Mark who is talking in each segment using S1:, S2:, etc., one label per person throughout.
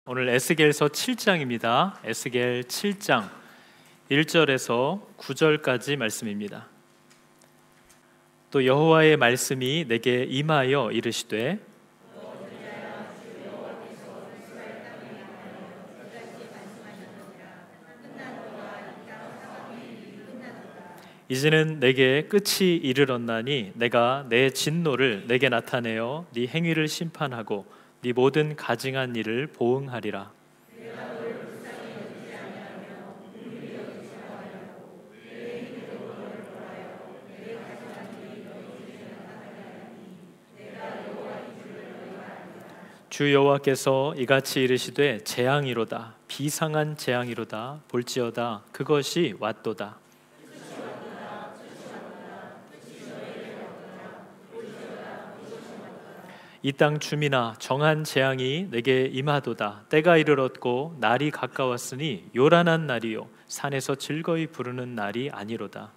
S1: 오늘 에스겔서 7장입니다. 에스겔 7장 1절에서 9절까지 말씀입니다. 또 여호와의 말씀이 내게 임하여 이르시되 이제는 내게 끝이 이르렀나니 내가 내 진노를 내게 나타내어 네 행위를 심판하고 네 모든 가증한 일을 보응하리라. 주 여호와께서 이같이 이르시되 재앙이로다 비상한 재앙이로다 볼지어다 그것이 왔도다. 이 땅 주민아 정한 재앙이 내게 임하도다. 때가 이르렀고 날이 가까웠으니 요란한 날이요 산에서 즐거이 부르는 날이 아니로다.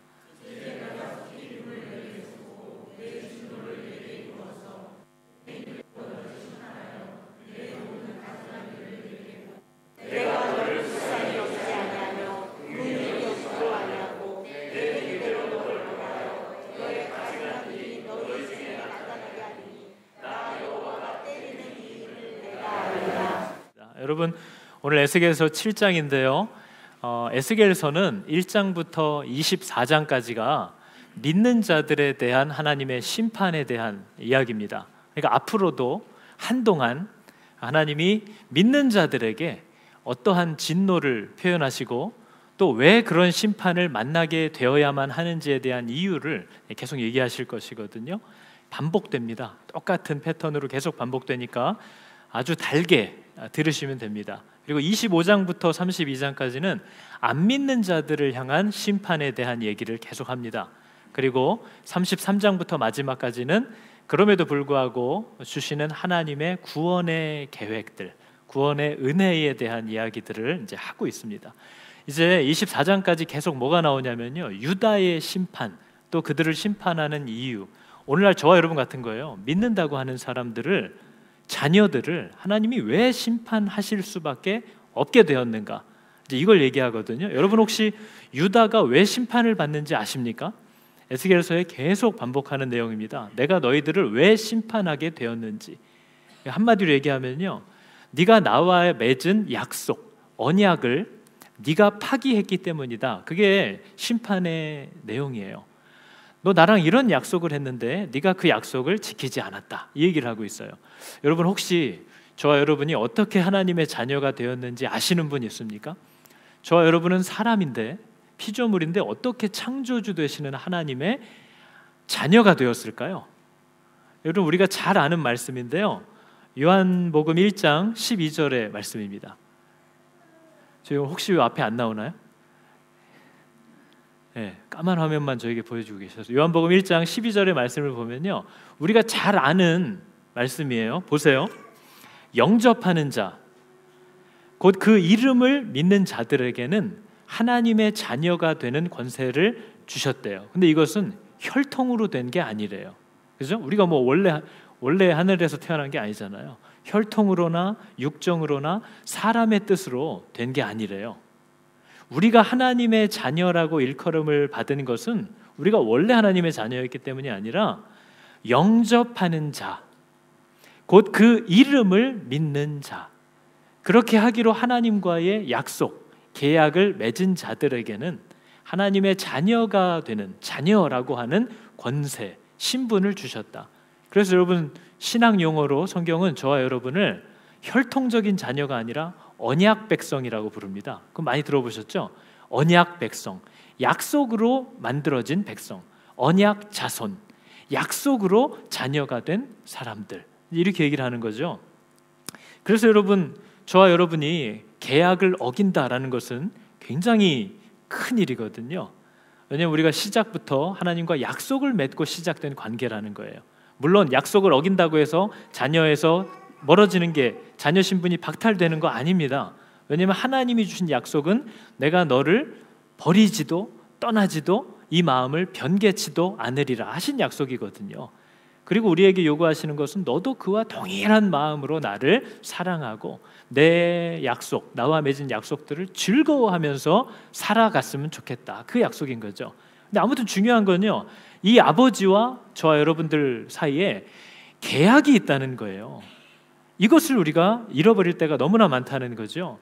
S1: 여러분 오늘 에스겔서 7장인데요. 에스겔서는 1장부터 24장까지가 믿는 자들에 대한 하나님의 심판에 대한 이야기입니다. 그러니까 앞으로도 한동안 하나님이 믿는 자들에게 어떠한 진노를 표현하시고 또 왜 그런 심판을 만나게 되어야만 하는지에 대한 이유를 계속 얘기하실 것이거든요. 반복됩니다. 똑같은 패턴으로 계속 반복되니까 아주 달게 들으시면 됩니다. 그리고 25장부터 32장까지는 안 믿는 자들을 향한 심판에 대한 얘기를 계속합니다. 그리고 33장부터 마지막까지는 그럼에도 불구하고 주시는 하나님의 구원의 계획들, 구원의 은혜에 대한 이야기들을 이제 하고 있습니다. 이제 24장까지 계속 뭐가 나오냐면요, 유다의 심판, 또 그들을 심판하는 이유. 오늘날 저와 여러분 같은 거예요. 믿는다고 하는 사람들을, 자녀들을 하나님이 왜 심판하실 수밖에 없게 되었는가, 이제 이걸 얘기하거든요. 여러분 혹시 유다가 왜 심판을 받는지 아십니까? 에스겔서에 계속 반복하는 내용입니다. 내가 너희들을 왜 심판하게 되었는지. 한마디로 얘기하면요, 네가 나와 맺은 약속, 언약을 네가 파기했기 때문이다. 그게 심판의 내용이에요. 너 나랑 이런 약속을 했는데 네가 그 약속을 지키지 않았다, 이 얘기를 하고 있어요. 여러분 혹시 저와 여러분이 어떻게 하나님의 자녀가 되었는지 아시는 분 있습니까? 저와 여러분은 사람인데, 피조물인데 어떻게 창조주 되시는 하나님의 자녀가 되었을까요? 여러분 우리가 잘 아는 말씀인데요, 요한복음 1장 12절의 말씀입니다. 지금 혹시 앞에 안 나오나요? 네, 까만 화면만 저에게 보여주고 계셔서 요한복음 1장 12절의 말씀을 보면요, 우리가 잘 아는 말씀이에요. 보세요. 영접하는 자, 곧 그 이름을 믿는 자들에게는 하나님의 자녀가 되는 권세를 주셨대요. 근데 이것은 혈통으로 된 게 아니래요. 그죠? 우리가 뭐 원래 하늘에서 태어난 게 아니잖아요. 혈통으로나 육정으로나 사람의 뜻으로 된 게 아니래요. 우리가 하나님의 자녀라고 일컬음을 받은 것은 우리가 원래 하나님의 자녀였기 때문이 아니라 영접하는 자, 곧 그 이름을 믿는 자, 그렇게 하기로 하나님과의 약속, 계약을 맺은 자들에게는 하나님의 자녀가 되는, 자녀라고 하는 권세, 신분을 주셨다. 그래서 여러분 신앙 용어로 성경은 저와 여러분을 혈통적인 자녀가 아니라 언약 백성이라고 부릅니다. 그거 많이 들어보셨죠? 언약 백성, 약속으로 만들어진 백성, 언약 자손, 약속으로 자녀가 된 사람들, 이렇게 얘기를 하는 거죠. 그래서 여러분, 저와 여러분이 계약을 어긴다라는 것은 굉장히 큰 일이거든요. 왜냐하면 우리가 시작부터 하나님과 약속을 맺고 시작된 관계라는 거예요. 물론 약속을 어긴다고 해서 자녀에서 멀어지는 게, 자녀 신분이 박탈되는 거 아닙니다. 왜냐하면 하나님이 주신 약속은 내가 너를 버리지도 떠나지도 이 마음을 변개치도 않으리라 하신 약속이거든요. 그리고 우리에게 요구하시는 것은 너도 그와 동일한 마음으로 나를 사랑하고 내 약속, 나와 맺은 약속들을 즐거워하면서 살아갔으면 좋겠다. 그 약속인 거죠. 근데 아무튼 중요한 건요, 이 아버지와 저와 여러분들 사이에 계약이 있다는 거예요. 이것을 우리가 잃어버릴 때가 너무나 많다는 거죠.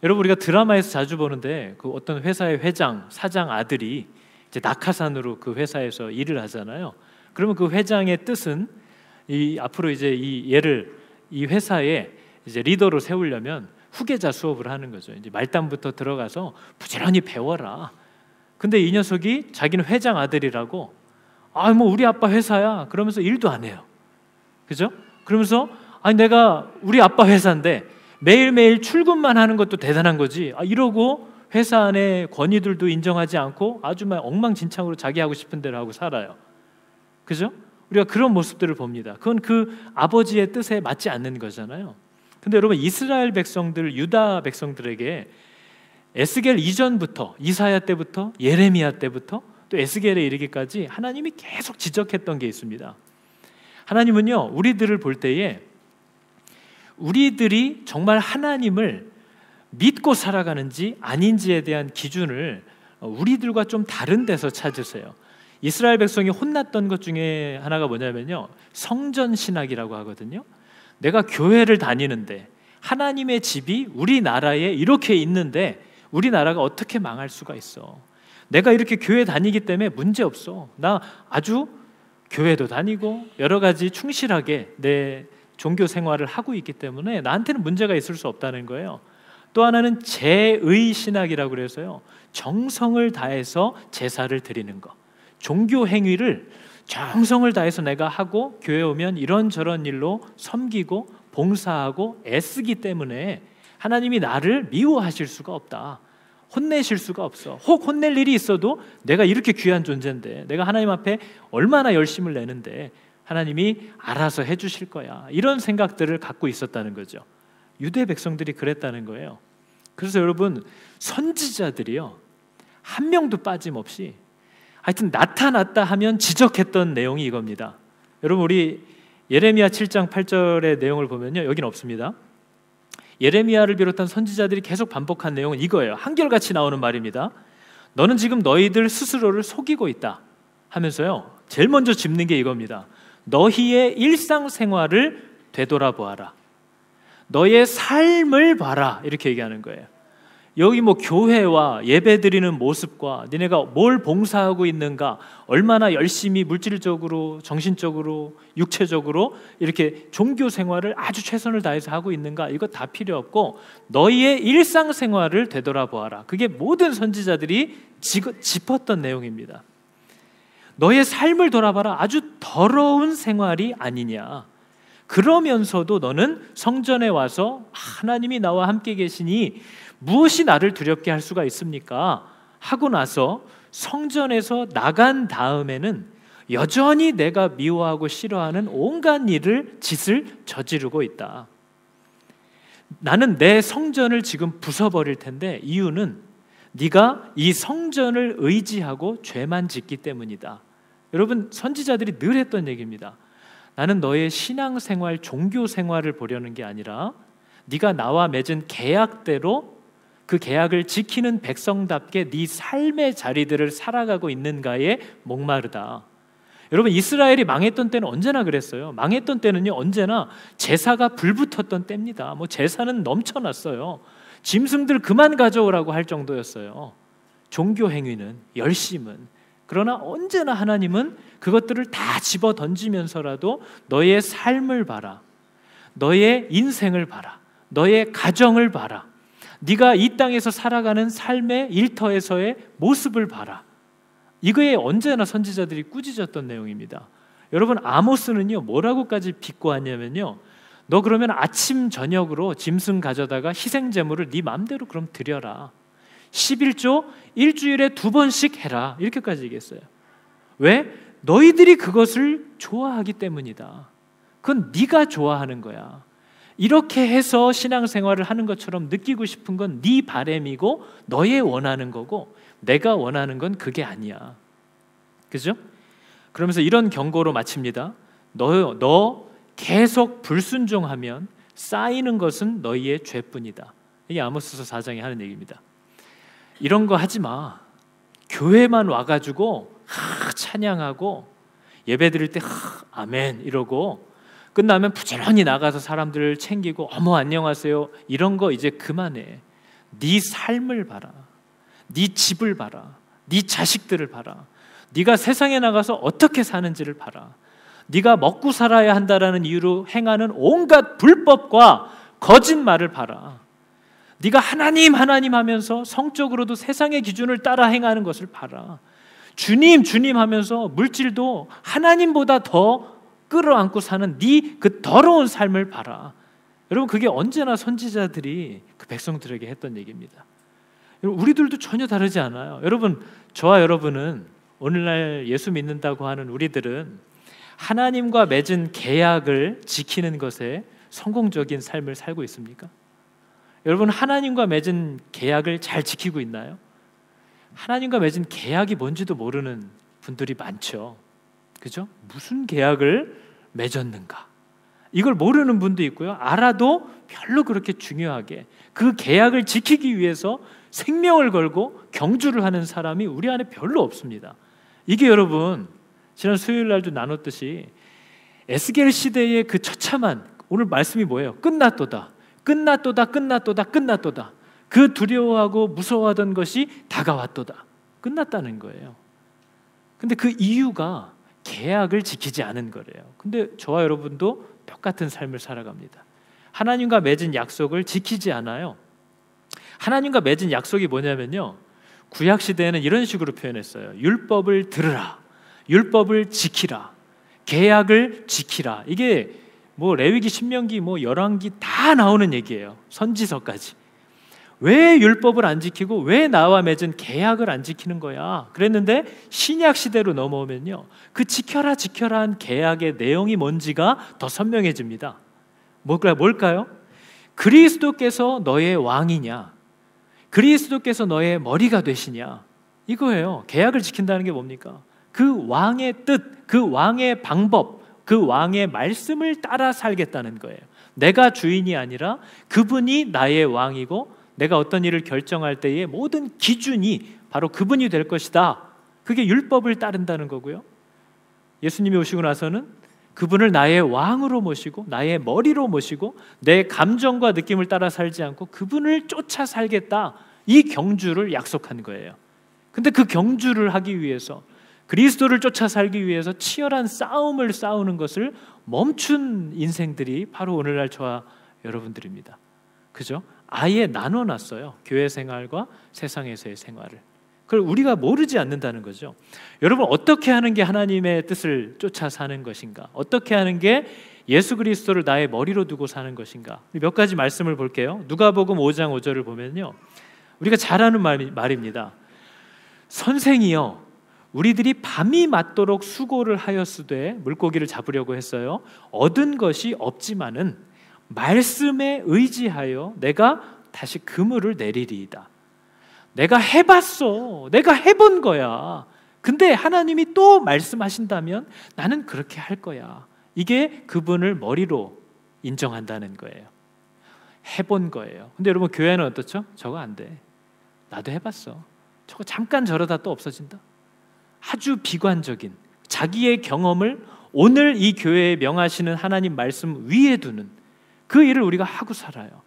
S1: 여러분, 우리가 드라마에서 자주 보는데 그 어떤 회사의 회장, 사장 아들이 이제 낙하산으로 그 회사에서 일을 하잖아요. 그러면 그 회장의 뜻은 앞으로 이제 이 회사에 이제 리더로 세우려면 후계자 수업을 하는 거죠. 이제 말단부터 들어가서 부지런히 배워라. 근데 이 녀석이 자기는 회장 아들이라고, 뭐 우리 아빠 회사야 그러면서 일도 안 해요. 그죠? 그러면서 내가 우리 아빠 회사인데 매일매일 출근만 하는 것도 대단한 거지, 이러고 회사 안에 권위들도 인정하지 않고 아주 막 엉망진창으로 자기 하고 싶은 대로 하고 살아요. 그죠? 우리가 그런 모습들을 봅니다. 그건 그 아버지의 뜻에 맞지 않는 거잖아요. 근데 여러분, 이스라엘 백성들, 유다 백성들에게 에스겔 이전부터, 이사야 때부터, 예레미야 때부터 또 에스겔에 이르기까지 하나님이 계속 지적했던 게 있습니다. 하나님은요, 우리들을 볼 때에 우리들이 정말 하나님을 믿고 살아가는지 아닌지에 대한 기준을 우리들과 좀 다른 데서 찾으세요. 이스라엘 백성이 혼났던 것 중에 하나가 뭐냐면요, 성전 신학이라고 하거든요. 내가 교회를 다니는데 하나님의 집이 우리나라에 이렇게 있는데 우리나라가 어떻게 망할 수가 있어? 내가 이렇게 교회 다니기 때문에 문제 없어. 나 아주 교회도 다니고 여러 가지 충실하게 내 종교 생활을 하고 있기 때문에 나한테는 문제가 있을 수 없다는 거예요. 또 하나는 제의 신학이라고 그래서요, 정성을 다해서 제사를 드리는 것, 종교 행위를 정성을 다해서 내가 하고 교회 오면 이런저런 일로 섬기고 봉사하고 애쓰기 때문에 하나님이 나를 미워하실 수가 없다, 혼내실 수가 없어. 혹 혼낼 일이 있어도 내가 이렇게 귀한 존재인데, 내가 하나님 앞에 얼마나 열심을 내는데 하나님이 알아서 해주실 거야, 이런 생각들을 갖고 있었다는 거죠. 유대 백성들이 그랬다는 거예요. 그래서 여러분, 선지자들이요, 한 명도 빠짐없이 하여튼 나타났다 하면 지적했던 내용이 이겁니다. 여러분, 우리 예레미야 7장 8절의 내용을 보면요, 여긴 없습니다. 예레미야를 비롯한 선지자들이 계속 반복한 내용은 이거예요. 한결같이 나오는 말입니다. 너는 지금 너희들 스스로를 속이고 있다 하면서요, 제일 먼저 짚는 게 이겁니다. 너희의 일상생활을 되돌아보아라. 너의 삶을 봐라. 이렇게 얘기하는 거예요. 여기 뭐 교회와 예배드리는 모습과 니네가 뭘 봉사하고 있는가, 얼마나 열심히 물질적으로, 정신적으로, 육체적으로 이렇게 종교 생활을 아주 최선을 다해서 하고 있는가, 이거 다 필요 없고 너희의 일상생활을 되돌아보아라. 그게 모든 선지자들이 짚었던 내용입니다. 너의 삶을 돌아봐라. 아주 더러운 생활이 아니냐. 그러면서도 너는 성전에 와서 하나님이 나와 함께 계시니 무엇이 나를 두렵게 할 수가 있습니까? 하고 나서 성전에서 나간 다음에는 여전히 내가 미워하고 싫어하는 온갖 짓을 저지르고 있다. 나는 내 성전을 지금 부숴버릴 텐데 이유는 네가 이 성전을 의지하고 죄만 짓기 때문이다. 여러분, 선지자들이 늘 했던 얘기입니다. 나는 너의 신앙생활, 종교생활을 보려는 게 아니라 네가 나와 맺은 계약대로 그 계약을 지키는 백성답게 네 삶의 자리들을 살아가고 있는가에 목마르다. 여러분, 이스라엘이 망했던 때는 언제나 그랬어요. 망했던 때는요, 언제나 제사가 불붙었던 때입니다. 제사는 넘쳐났어요. 짐승들 그만 가져오라고 할 정도였어요. 종교 행위는, 열심은. 그러나 언제나 하나님은 그것들을 다 집어 던지면서라도 너의 삶을 봐라, 너의 인생을 봐라, 너의 가정을 봐라, 네가 이 땅에서 살아가는 삶의 일터에서의 모습을 봐라. 이거에 언제나 선지자들이 꾸짖었던 내용입니다. 여러분, 아모스는요, 뭐라고까지 비꼬았냐면요, 너 그러면 아침 저녁으로 짐승 가져다가 희생제물을 네 맘대로 그럼 드려라. 11조 일주일에 2번씩 해라. 이렇게까지 얘기했어요. 왜? 너희들이 그것을 좋아하기 때문이다. 그건 네가 좋아하는 거야. 이렇게 해서 신앙생활을 하는 것처럼 느끼고 싶은 건 네 바램이고 너의 원하는 거고, 내가 원하는 건 그게 아니야. 그죠? 그러면서 이런 경고로 마칩니다. 너 계속 불순종하면 쌓이는 것은 너희의 죄뿐이다. 이게 아모스서 4장이 하는 얘기입니다. 이런 거 하지 마. 교회만 와가지고 찬양하고 예배 드릴 때 아멘 이러고 끝나면 부지런히 나가서 사람들을 챙기고 어머 안녕하세요 이런 거 이제 그만해. 네 삶을 봐라. 네 집을 봐라. 네 자식들을 봐라. 네가 세상에 나가서 어떻게 사는지를 봐라. 네가 먹고 살아야 한다라는 이유로 행하는 온갖 불법과 거짓말을 봐라. 네가 하나님 하면서 성적으로도 세상의 기준을 따라 행하는 것을 봐라. 주님 하면서 물질도 하나님보다 더 끌어안고 사는 네 그 더러운 삶을 봐라. 여러분 그게 언제나 선지자들이 그 백성들에게 했던 얘기입니다. 우리들도 전혀 다르지 않아요. 여러분 저와 여러분은 오늘날 예수 믿는다고 하는 우리들은 하나님과 맺은 계약을 지키는 것에 성공적인 삶을 살고 있습니까? 여러분 하나님과 맺은 계약을 잘 지키고 있나요? 하나님과 맺은 계약이 뭔지도 모르는 분들이 많죠. 그죠? 무슨 계약을 맺었는가? 이걸 모르는 분도 있고요. 알아도 별로 그렇게 중요하게 그 계약을 지키기 위해서 생명을 걸고 경주를 하는 사람이 우리 안에 별로 없습니다. 이게 여러분 지난 수요일 날도 나눴듯이 에스겔 시대의 그 처참한 오늘 말씀이 뭐예요? 끝났도다. 그 두려워하고 무서워하던 것이 다가왔도다. 끝났다는 거예요. 근데 그 이유가 계약을 지키지 않은 거래요. 근데 저와 여러분도 똑같은 삶을 살아갑니다. 하나님과 맺은 약속을 지키지 않아요. 하나님과 맺은 약속이 뭐냐면요, 구약 시대에는 이런 식으로 표현했어요. 율법을 들으라, 율법을 지키라, 계약을 지키라. 이게 뭐 레위기, 신명기, 뭐 열왕기 다 나오는 얘기예요. 선지서까지. 왜 율법을 안 지키고 왜 나와 맺은 계약을 안 지키는 거야? 그랬는데 신약 시대로 넘어오면요, 그 지켜라 한 계약의 내용이 뭔지가 더 선명해집니다. 뭘까요? 그리스도께서 너의 왕이냐? 그리스도께서 너의 머리가 되시냐? 이거예요. 계약을 지킨다는 게 뭡니까? 그 왕의 뜻, 그 왕의 방법, 그 왕의 말씀을 따라 살겠다는 거예요. 내가 주인이 아니라 그분이 나의 왕이고 내가 어떤 일을 결정할 때의 모든 기준이 바로 그분이 될 것이다. 그게 율법을 따른다는 거고요. 예수님이 오시고 나서는 그분을 나의 왕으로 모시고 나의 머리로 모시고 내 감정과 느낌을 따라 살지 않고 그분을 쫓아 살겠다. 이 경주를 약속한 거예요. 근데 그 경주를 하기 위해서, 그리스도를 쫓아 살기 위해서 치열한 싸움을 싸우는 것을 멈춘 인생들이 바로 오늘날 저와 여러분들입니다. 그죠? 아예 나눠놨어요. 교회 생활과 세상에서의 생활을. 그걸 우리가 모르지 않는다는 거죠. 여러분, 어떻게 하는 게 하나님의 뜻을 쫓아 사는 것인가? 어떻게 하는 게 예수 그리스도를 나의 머리로 두고 사는 것인가? 몇 가지 말씀을 볼게요. 누가복음 5장 5절을 보면요, 우리가 잘 아는 말입니다. 선생이여, 우리들이 밤이 맞도록 수고를 하였으되, 물고기를 잡으려고 했어요. 얻은 것이 없지만은 말씀에 의지하여 내가 다시 그물을 내리리이다. 내가 해봤어. 내가 해본 거야. 근데 하나님이 또 말씀하신다면 나는 그렇게 할 거야. 이게 그분을 머리로 인정한다는 거예요. 해본 거예요. 근데 여러분, 교회는 어떻죠? 저거 안 돼. 나도 해봤어. 저거 잠깐 저러다 또 없어진다. 아주 비관적인 자기의 경험을 오늘 이 교회에 명하시는 하나님 말씀 위에 두는 그 일을 우리가 하고 살아요.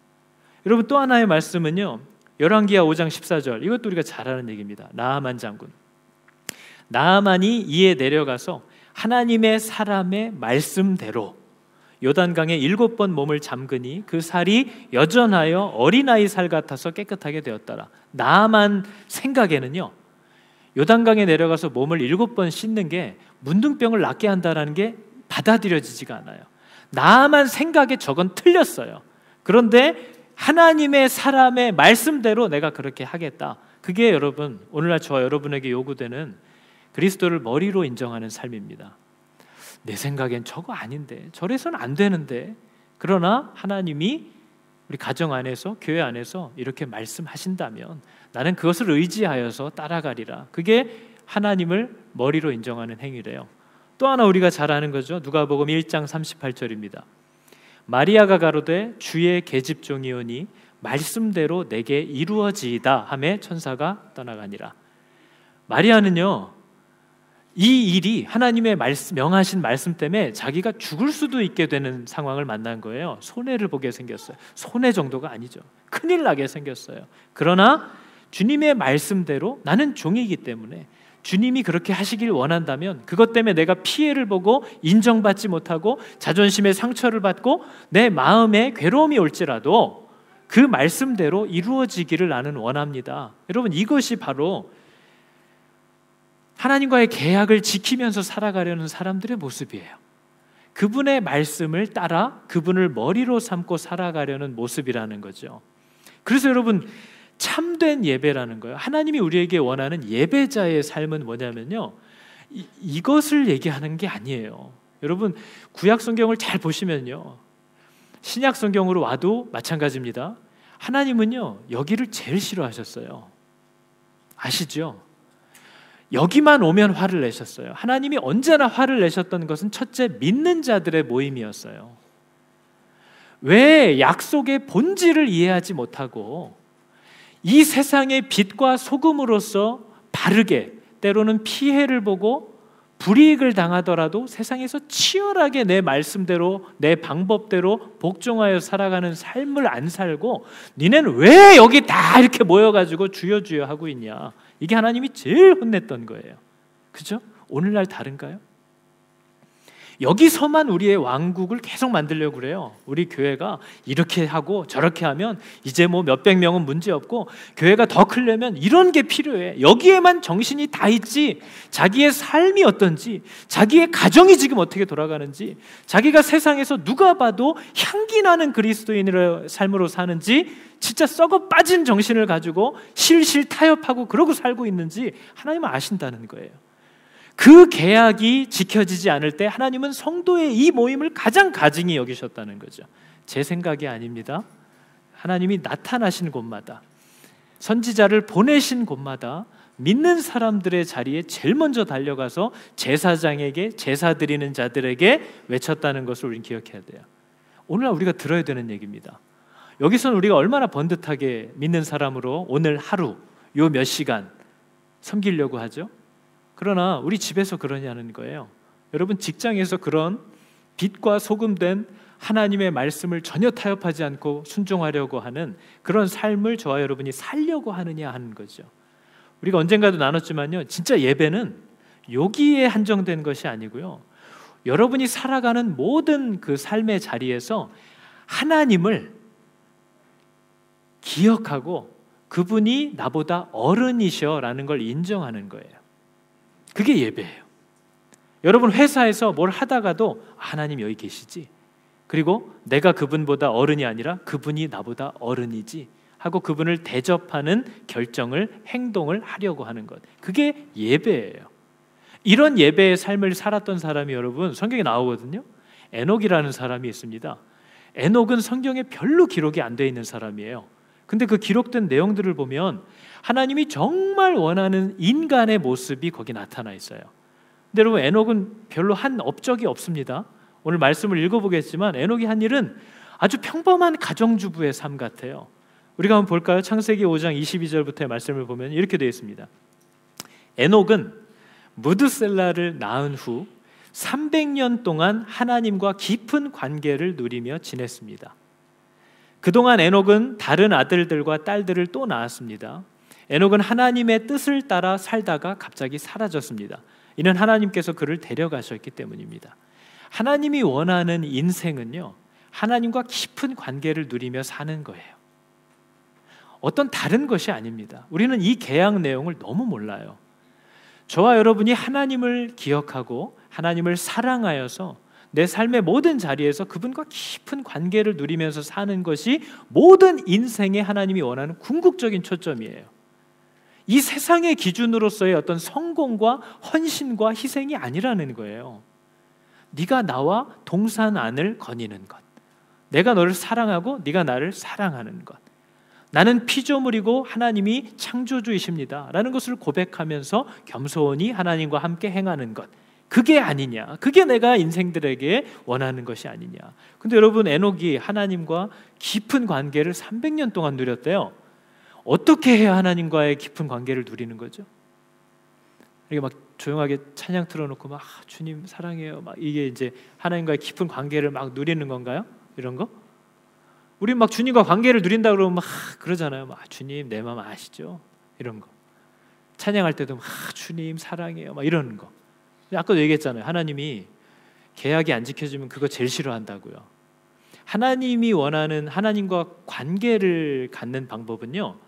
S1: 여러분, 또 하나의 말씀은요, 열왕기하 5장 14절, 이것도 우리가 잘 아는 얘기입니다. 나아만 장군, 나아만이 이에 내려가서 하나님의 사람의 말씀대로 요단강에 7번 몸을 잠그니 그 살이 여전하여 어린아이 살 같아서 깨끗하게 되었더라. 나아만 생각에는요, 요단강에 내려가서 몸을 7번 씻는 게 문둥병을 낫게 한다는 게 받아들여지지가 않아요. 나만 생각에 저건 틀렸어요. 그런데 하나님의 사람의 말씀대로 내가 그렇게 하겠다. 그게 여러분, 오늘날 저와 여러분에게 요구되는 그리스도를 머리로 인정하는 삶입니다. 내 생각엔 저거 아닌데, 저래서는 안 되는데, 그러나 하나님이 우리 가정 안에서, 교회 안에서 이렇게 말씀하신다면 나는 그것을 의지하여서 따라가리라. 그게 하나님을 머리로 인정하는 행위래요. 또 하나 우리가 잘 아는 거죠. 누가복음 1장 38절입니다. 마리아가 가로되 주의 계집종이오니 말씀대로 내게 이루어지이다 하매 천사가 떠나가니라. 마리아는요, 이 일이 하나님의 명하신 말씀 때문에 자기가 죽을 수도 있게 되는 상황을 만난 거예요. 손해를 보게 생겼어요. 손해 정도가 아니죠. 큰일 나게 생겼어요. 그러나 주님의 말씀대로 나는 종이기 때문에 주님이 그렇게 하시길 원한다면, 그것 때문에 내가 피해를 보고 인정받지 못하고 자존심의 상처를 받고 내 마음에 괴로움이 올지라도 그 말씀대로 이루어지기를 나는 원합니다. 여러분, 이것이 바로 하나님과의 계약을 지키면서 살아가려는 사람들의 모습이에요. 그분의 말씀을 따라 그분을 머리로 삼고 살아가려는 모습이라는 거죠. 그래서 여러분, 참된 예배라는 거예요. 하나님이 우리에게 원하는 예배자의 삶은 뭐냐면요, 이것을 얘기하는 게 아니에요. 여러분, 구약 성경을 잘 보시면요, 신약 성경으로 와도 마찬가지입니다. 하나님은요, 여기를 제일 싫어하셨어요. 아시죠? 여기만 오면 화를 내셨어요. 하나님이 언제나 화를 내셨던 것은 첫째, 믿는 자들의 모임이었어요. 왜 약속의 본질을 이해하지 못하고 이 세상의 빛과 소금으로서 바르게, 때로는 피해를 보고 불이익을 당하더라도 세상에서 치열하게 내 말씀대로, 내 방법대로 복종하여 살아가는 삶을 안 살고 니네는 왜 여기 다 이렇게 모여가지고 주여 주여 하고 있냐, 이게 하나님이 제일 혼냈던 거예요. 그죠? 오늘날 다른가요? 여기서만 우리의 왕국을 계속 만들려고 그래요. 우리 교회가 이렇게 하고 저렇게 하면 이제 뭐 몇백 명은 문제없고 교회가 더 크려면 이런 게 필요해. 여기에만 정신이 다 있지, 자기의 삶이 어떤지, 자기의 가정이 지금 어떻게 돌아가는지, 자기가 세상에서 누가 봐도 향기 나는 그리스도인의 삶으로 사는지, 진짜 썩어 빠진 정신을 가지고 실실 타협하고 그러고 살고 있는지 하나님은 아신다는 거예요. 그 계약이 지켜지지 않을 때 하나님은 성도의 이 모임을 가장 가증히 여기셨다는 거죠. 제 생각이 아닙니다. 하나님이 나타나신 곳마다, 선지자를 보내신 곳마다 믿는 사람들의 자리에 제일 먼저 달려가서 제사장에게, 제사 드리는 자들에게 외쳤다는 것을 우리는 기억해야 돼요. 오늘날 우리가 들어야 되는 얘기입니다. 여기서는 우리가 얼마나 번듯하게 믿는 사람으로 오늘 하루 요 몇 시간 섬기려고 하죠. 그러나 우리 집에서 그러냐는 거예요. 여러분, 직장에서 그런 빛과 소금된 하나님의 말씀을 전혀 타협하지 않고 순종하려고 하는 그런 삶을 저와 여러분이 살려고 하느냐 하는 거죠. 우리가 언젠가도 나눴지만요, 진짜 예배는 여기에 한정된 것이 아니고요, 여러분이 살아가는 모든 그 삶의 자리에서 하나님을 기억하고 그분이 나보다 어른이셔라는 걸 인정하는 거예요. 그게 예배예요. 여러분, 회사에서 뭘 하다가도 하나님 여기 계시지, 그리고 내가 그분보다 어른이 아니라 그분이 나보다 어른이지 하고 그분을 대접하는 결정을, 행동을 하려고 하는 것, 그게 예배예요. 이런 예배의 삶을 살았던 사람이 여러분 성경에 나오거든요. 에녹이라는 사람이 있습니다. 에녹은 성경에 별로 기록이 안 돼 있는 사람이에요. 근데 그 기록된 내용들을 보면 하나님이 정말 원하는 인간의 모습이 거기 나타나 있어요. 근데 여러분, 에녹은 별로 한 업적이 없습니다. 오늘 말씀을 읽어보겠지만 에녹이 한 일은 아주 평범한 가정주부의 삶 같아요. 우리가 한번 볼까요? 창세기 5장 22절부터의 말씀을 보면 이렇게 되어 있습니다. 에녹은 무드셀라를 낳은 후 300년 동안 하나님과 깊은 관계를 누리며 지냈습니다. 그동안 에녹은 다른 아들들과 딸들을 또 낳았습니다. 에녹은 하나님의 뜻을 따라 살다가 갑자기 사라졌습니다. 이는 하나님께서 그를 데려가셨기 때문입니다. 하나님이 원하는 인생은요, 하나님과 깊은 관계를 누리며 사는 거예요. 어떤 다른 것이 아닙니다. 우리는 이 계약 내용을 너무 몰라요. 저와 여러분이 하나님을 기억하고 하나님을 사랑하여서 내 삶의 모든 자리에서 그분과 깊은 관계를 누리면서 사는 것이 모든 인생에 하나님이 원하는 궁극적인 초점이에요. 이 세상의 기준으로서의 어떤 성공과 헌신과 희생이 아니라는 거예요. 네가 나와 동산안을 거니는 것, 내가 너를 사랑하고 네가 나를 사랑하는 것, 나는 피조물이고 하나님이 창조주이십니다 라는 것을 고백하면서 겸손히 하나님과 함께 행하는 것, 그게 아니냐? 그게 내가 인생들에게 원하는 것이 아니냐? 근데 여러분, 에녹이 하나님과 깊은 관계를 300년 동안 누렸대요. 어떻게 해야 하나님과의 깊은 관계를 누리는 거죠? 이렇게 막 조용하게 찬양 틀어놓고 막 주님 사랑해요, 막 이게 이제 하나님과의 깊은 관계를 막 누리는 건가요? 이런 거? 우리 막 주님과 관계를 누린다 그러면 막 그러잖아요. 막 주님 내 마음 아시죠? 이런 거. 찬양할 때도 막 주님 사랑해요, 막 이러는 거. 아까도 얘기했잖아요. 하나님이 계약이 안 지켜지면 그거 제일 싫어한다고요. 하나님이 원하는 하나님과 관계를 갖는 방법은요,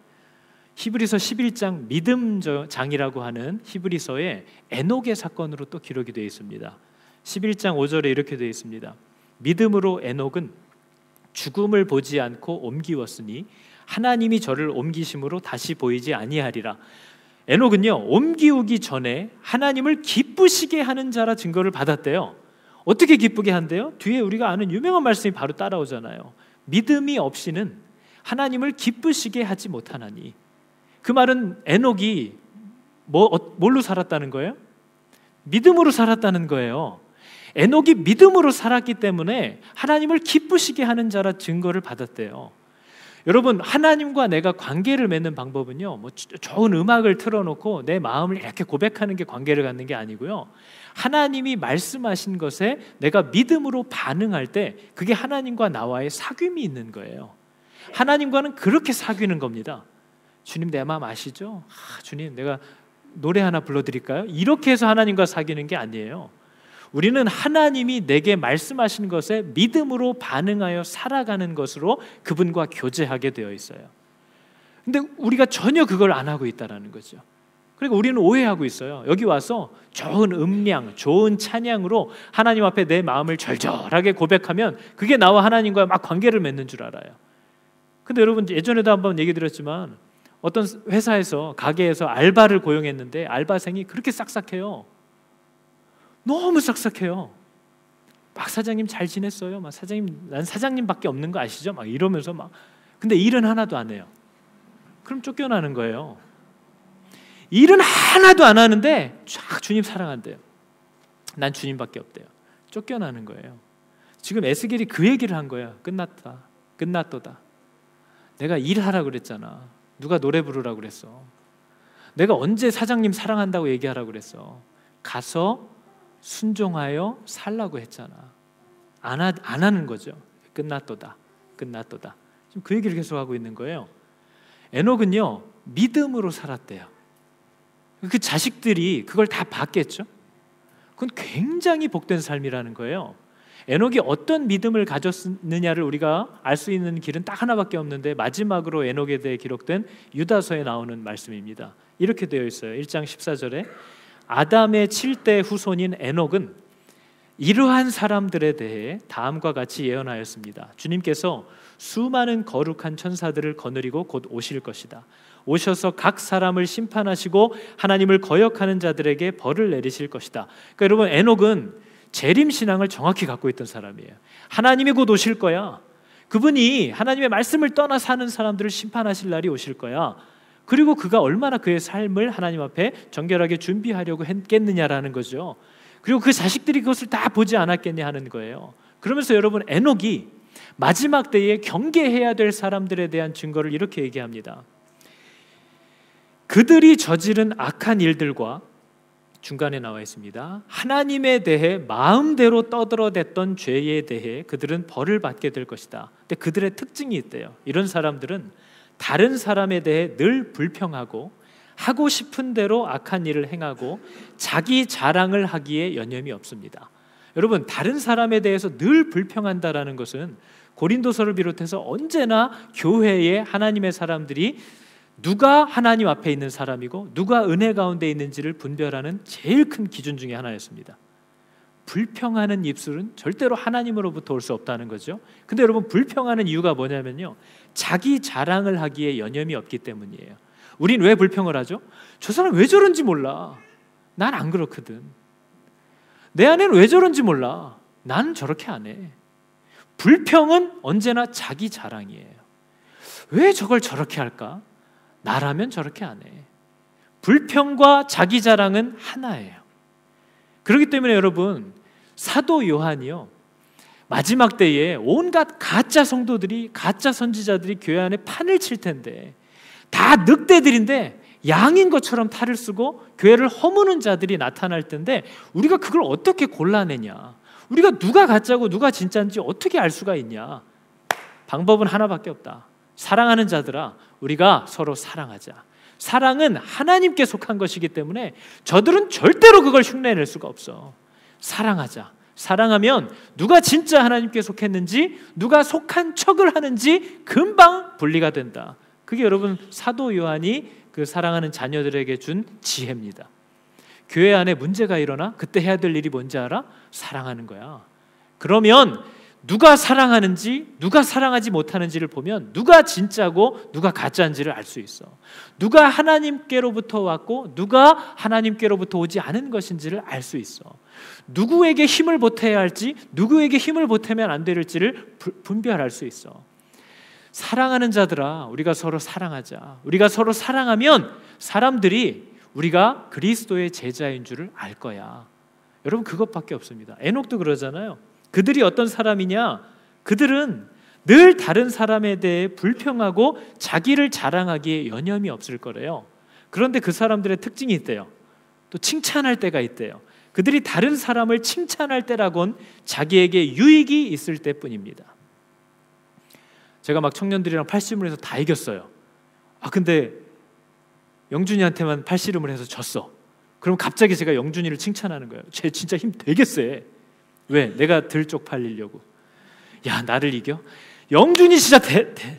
S1: 히브리서 11장 믿음장이라고 하는 히브리서에 에녹의 사건으로 또 기록이 되어 있습니다. 11장 5절에 이렇게 되어 있습니다. 믿음으로 에녹은 죽음을 보지 않고 옮기웠으니 하나님이 저를 옮기심으로 다시 보이지 아니하리라. 에녹은요, 옮기우기 전에 하나님을 기쁘시게 하는 자라 증거를 받았대요. 어떻게 기쁘게 한대요? 뒤에 우리가 아는 유명한 말씀이 바로 따라오잖아요. 믿음이 없이는 하나님을 기쁘시게 하지 못하나니. 그 말은 에녹이 뭘로 살았다는 거예요? 믿음으로 살았다는 거예요. 에녹이 믿음으로 살았기 때문에 하나님을 기쁘시게 하는 자라 증거를 받았대요. 여러분, 하나님과 내가 관계를 맺는 방법은요, 뭐 좋은 음악을 틀어놓고 내 마음을 이렇게 고백하는 게 관계를 갖는 게 아니고요, 하나님이 말씀하신 것에 내가 믿음으로 반응할 때 그게 하나님과 나와의 사귐이 있는 거예요. 하나님과는 그렇게 사귀는 겁니다. 주님 내 마음 아시죠? 주님 내가 노래 하나 불러드릴까요? 이렇게 해서 하나님과 사귀는 게 아니에요. 우리는 하나님이 내게 말씀하신 것에 믿음으로 반응하여 살아가는 것으로 그분과 교제하게 되어 있어요. 근데 우리가 전혀 그걸 안 하고 있다는 거죠. 그러니까 우리는 오해하고 있어요. 여기 와서 좋은 음량, 좋은 찬양으로 하나님 앞에 내 마음을 절절하게 고백하면 그게 나와 하나님과 막 관계를 맺는 줄 알아요. 근데 여러분, 예전에도 한번 얘기 드렸지만 어떤 회사에서, 가게에서 알바를 고용했는데 알바생이 그렇게 싹싹해요. 너무 싹싹해요. 막 사장님 잘 지냈어요? 막 사장님, 난 사장님밖에 없는 거 아시죠? 막 이러면서 막. 근데 일은 하나도 안 해요. 그럼 쫓겨나는 거예요. 일은 하나도 안 하는데 쫙 주님 사랑한대요. 난 주님밖에 없대요. 쫓겨나는 거예요. 지금 에스겔이 그 얘기를 한 거야. 끝났다. 끝났도다. 내가 일하라고 그랬잖아. 누가 노래 부르라고 그랬어. 내가 언제 사장님 사랑한다고 얘기하라고 그랬어. 가서 순종하여 살라고 했잖아. 안 하는 거죠. 끝났도다. 끝났도다. 지금 그 얘기를 계속하고 있는 거예요. 에녹은요, 믿음으로 살았대요. 그 자식들이 그걸 다 봤겠죠. 그건 굉장히 복된 삶이라는 거예요. 에녹이 어떤 믿음을 가졌느냐를 우리가 알 수 있는 길은 딱 하나밖에 없는데, 마지막으로 에녹에 대해 기록된 유다서에 나오는 말씀입니다. 이렇게 되어 있어요. 1장 14절에 아담의 7대 후손인 에녹은 이러한 사람들에 대해 다음과 같이 예언하였습니다. 주님께서 수많은 거룩한 천사들을 거느리고 곧 오실 것이다. 오셔서 각 사람을 심판하시고 하나님을 거역하는 자들에게 벌을 내리실 것이다. 그러니까 여러분, 에녹은 재림 신앙을 정확히 갖고 있던 사람이에요. 하나님이 곧 오실 거야. 그분이 하나님의 말씀을 떠나 사는 사람들을 심판하실 날이 오실 거야. 그리고 그가 얼마나 그의 삶을 하나님 앞에 정결하게 준비하려고 했겠느냐라는 거죠. 그리고 그 자식들이 그것을 다 보지 않았겠냐 하는 거예요. 그러면서 여러분, 에녹이 마지막 때에 경계해야 될 사람들에 대한 증거를 이렇게 얘기합니다. 그들이 저지른 악한 일들과, 중간에 나와 있습니다, 하나님에 대해 마음대로 떠들어댔던 죄에 대해 그들은 벌을 받게 될 것이다. 근데 그들의 특징이 있대요. 이런 사람들은 다른 사람에 대해 늘 불평하고 하고 싶은 대로 악한 일을 행하고 자기 자랑을 하기에 여념이 없습니다. 여러분, 다른 사람에 대해서 늘 불평한다라는 것은 고린도서를 비롯해서 언제나 교회에 하나님의 사람들이 누가 하나님 앞에 있는 사람이고 누가 은혜 가운데 있는지를 분별하는 제일 큰 기준 중에 하나였습니다. 불평하는 입술은 절대로 하나님으로부터 올 수 없다는 거죠. 근데 여러분, 불평하는 이유가 뭐냐면요, 자기 자랑을 하기에 여념이 없기 때문이에요. 우린 왜 불평을 하죠? 저 사람 왜 저런지 몰라. 난 안 그렇거든. 내 아내는 왜 저런지 몰라. 나는 저렇게 안 해. 불평은 언제나 자기 자랑이에요. 왜 저걸 저렇게 할까? 나라면 저렇게 안 해. 불평과 자기 자랑은 하나예요. 그렇기 때문에 여러분, 사도 요한이요, 마지막 때에 온갖 가짜 성도들이, 가짜 선지자들이 교회 안에 판을 칠 텐데, 다 늑대들인데 양인 것처럼 탈을 쓰고 교회를 허무는 자들이 나타날 텐데, 우리가 그걸 어떻게 골라내냐? 우리가 누가 가짜고 누가 진짜인지 어떻게 알 수가 있냐? 방법은 하나밖에 없다. 사랑하는 자들아, 우리가 서로 사랑하자. 사랑은 하나님께 속한 것이기 때문에 저들은 절대로 그걸 흉내낼 수가 없어. 사랑하자. 사랑하면 누가 진짜 하나님께 속했는지, 누가 속한 척을 하는지 금방 분리가 된다. 그게 여러분, 사도 요한이 그 사랑하는 자녀들에게 준 지혜입니다. 교회 안에 문제가 일어나 그때 해야 될 일이 뭔지 알아? 사랑하는 거야. 그러면 누가 사랑하는지, 누가 사랑하지 못하는지를 보면 누가 진짜고 누가 가짜인지를 알 수 있어. 누가 하나님께로부터 왔고 누가 하나님께로부터 오지 않은 것인지를 알 수 있어. 누구에게 힘을 보태야 할지, 누구에게 힘을 보태면 안 될지를 분별할 수 있어. 사랑하는 자들아, 우리가 서로 사랑하자. 우리가 서로 사랑하면 사람들이 우리가 그리스도의 제자인 줄을 알 거야. 여러분, 그것밖에 없습니다. 에녹도 그러잖아요. 그들이 어떤 사람이냐? 그들은 늘 다른 사람에 대해 불평하고 자기를 자랑하기에 여념이 없을 거래요. 그런데 그 사람들의 특징이 있대요. 또 칭찬할 때가 있대요. 그들이 다른 사람을 칭찬할 때라곤 자기에게 유익이 있을 때뿐입니다. 제가 막 청년들이랑 팔씨름을 해서 다 이겼어요. 근데 영준이한테만 팔씨름을 해서 졌어. 그럼 갑자기 제가 영준이를 칭찬하는 거예요. 쟤 진짜 힘 되게 세. 왜? 내가 들 쪽팔리려고. 야, 나를 이겨? 영준이 진짜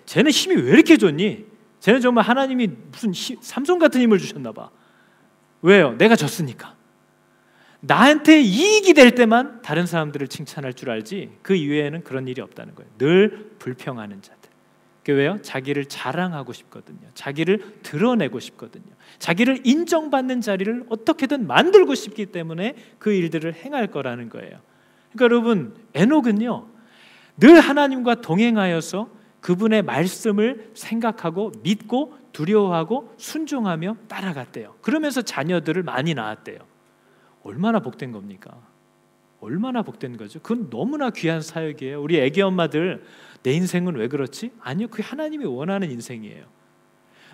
S1: 쟤는 힘이 왜 이렇게 좋니? 쟤는 정말 하나님이 무슨 삼손 같은 힘을 주셨나 봐. 왜요? 내가 졌으니까. 나한테 이익이 될 때만 다른 사람들을 칭찬할 줄 알지, 그 이외에는 그런 일이 없다는 거예요. 늘 불평하는 자들. 그게 왜요? 자기를 자랑하고 싶거든요. 자기를 드러내고 싶거든요. 자기를 인정받는 자리를 어떻게든 만들고 싶기 때문에 그 일들을 행할 거라는 거예요. 그러니까 여러분, 에녹은요, 늘 하나님과 동행하여서 그분의 말씀을 생각하고 믿고 두려워하고 순종하며 따라갔대요. 그러면서 자녀들을 많이 낳았대요. 얼마나 복된 겁니까? 얼마나 복된 거죠? 그건 너무나 귀한 사역이에요. 우리 애기 엄마들, 내 인생은 왜 그렇지? 아니요, 그게 하나님이 원하는 인생이에요.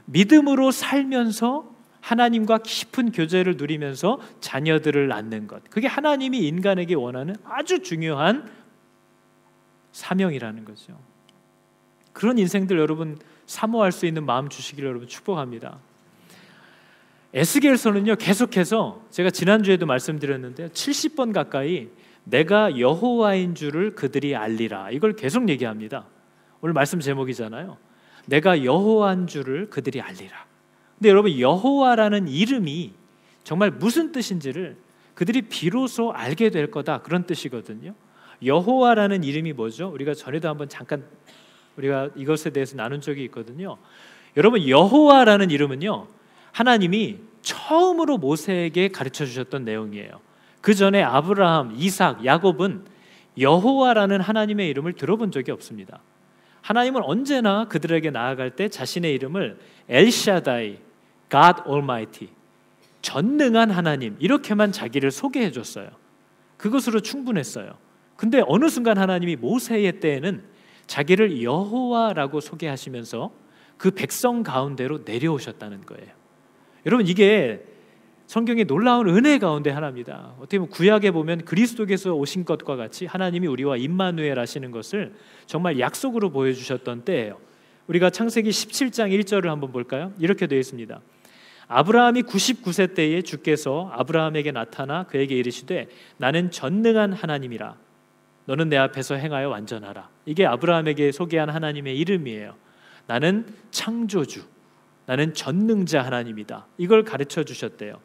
S1: 믿음으로 살면서 하나님과 깊은 교제를 누리면서 자녀들을 낳는 것, 그게 하나님이 인간에게 원하는 아주 중요한 사명이라는 거죠. 그런 인생들 여러분 사모할 수 있는 마음 주시기를 여러분 축복합니다. 에스겔서는요, 계속해서 제가 지난주에도 말씀드렸는데요, 70번 가까이 내가 여호와인 줄을 그들이 알리라, 이걸 계속 얘기합니다. 오늘 말씀 제목이잖아요. 내가 여호와인 줄을 그들이 알리라. 근데 여러분, 여호와라는 이름이 정말 무슨 뜻인지를 그들이 비로소 알게 될 거다, 그런 뜻이거든요. 여호와라는 이름이 뭐죠? 우리가 전에도 한번 잠깐 우리가 이것에 대해서 나눈 적이 있거든요. 여러분, 여호와라는 이름은요, 하나님이 처음으로 모세에게 가르쳐 주셨던 내용이에요. 그 전에 아브라함, 이삭, 야곱은 여호와라는 하나님의 이름을 들어본 적이 없습니다. 하나님은 언제나 그들에게 나아갈 때 자신의 이름을 엘샤다이, God Almighty, 전능한 하나님, 이렇게만 자기를 소개해 줬어요. 그것으로 충분했어요. 근데 어느 순간 하나님이 모세의 때에는 자기를 여호와라고 소개하시면서 그 백성 가운데로 내려오셨다는 거예요. 여러분, 이게 성경의 놀라운 은혜 가운데 하나입니다. 어떻게 보면 구약에 보면 그리스도께서 오신 것과 같이 하나님이 우리와 임마누엘 하시는 것을 정말 약속으로 보여주셨던 때예요. 우리가 창세기 17장 1절을 한번 볼까요? 이렇게 되어 있습니다. 아브라함이 99세 때에 주께서 아브라함에게 나타나 그에게 이르시되 나는 전능한 하나님이라, 너는 내 앞에서 행하여 완전하라. 이게 아브라함에게 소개한 하나님의 이름이에요. 나는 창조주, 나는 전능자 하나님이다, 이걸 가르쳐 주셨대요.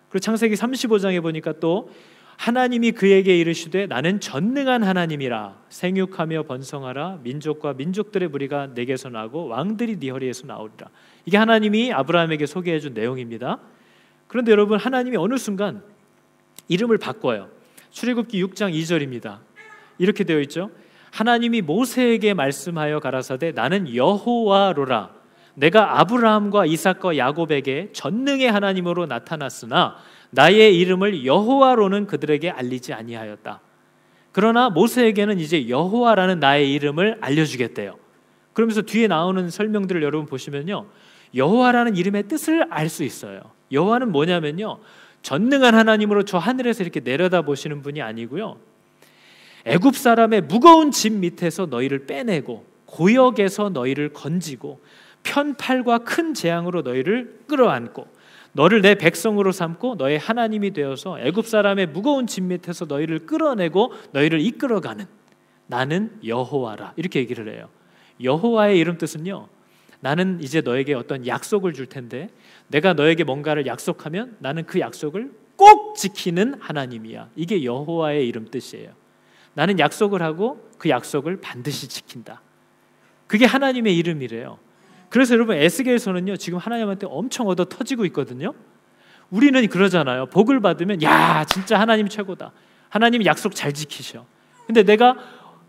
S1: 그리고 창세기 35장에 보니까 또 하나님이 그에게 이르시되 나는 전능한 하나님이라, 생육하며 번성하라, 민족과 민족들의 무리가 내게서 나고 왕들이 네 허리에서 나오리라. 이게 하나님이 아브라함에게 소개해 준 내용입니다. 그런데 여러분, 하나님이 어느 순간 이름을 바꿔요. 출애굽기 6장 2절입니다. 이렇게 되어 있죠. 하나님이 모세에게 말씀하여 가라사대 나는 여호와로라, 내가 아브라함과 이삭과 야곱에게 전능의 하나님으로 나타났으나 나의 이름을 여호와로는 그들에게 알리지 아니하였다. 그러나 모세에게는 이제 여호와라는 나의 이름을 알려주겠대요. 그러면서 뒤에 나오는 설명들을 여러분 보시면요, 여호와라는 이름의 뜻을 알 수 있어요. 여호와는 뭐냐면요, 전능한 하나님으로 저 하늘에서 이렇게 내려다 보시는 분이 아니고요, 애굽 사람의 무거운 짐 밑에서 너희를 빼내고 고역에서 너희를 건지고 편팔과 큰 재앙으로 너희를 끌어안고 너를 내 백성으로 삼고 너의 하나님이 되어서 애굽 사람의 무거운 짐 밑에서 너희를 끌어내고 너희를 이끌어가는 나는 여호와라, 이렇게 얘기를 해요. 여호와의 이름 뜻은요, 나는 이제 너에게 어떤 약속을 줄 텐데 내가 너에게 뭔가를 약속하면 나는 그 약속을 꼭 지키는 하나님이야. 이게 여호와의 이름 뜻이에요. 나는 약속을 하고 그 약속을 반드시 지킨다. 그게 하나님의 이름이래요. 그래서 여러분, 에스겔서는요 지금 하나님한테 엄청 얻어 터지고 있거든요. 우리는 그러잖아요. 복을 받으면 야 진짜 하나님 최고다, 하나님 약속 잘 지키셔. 근데 내가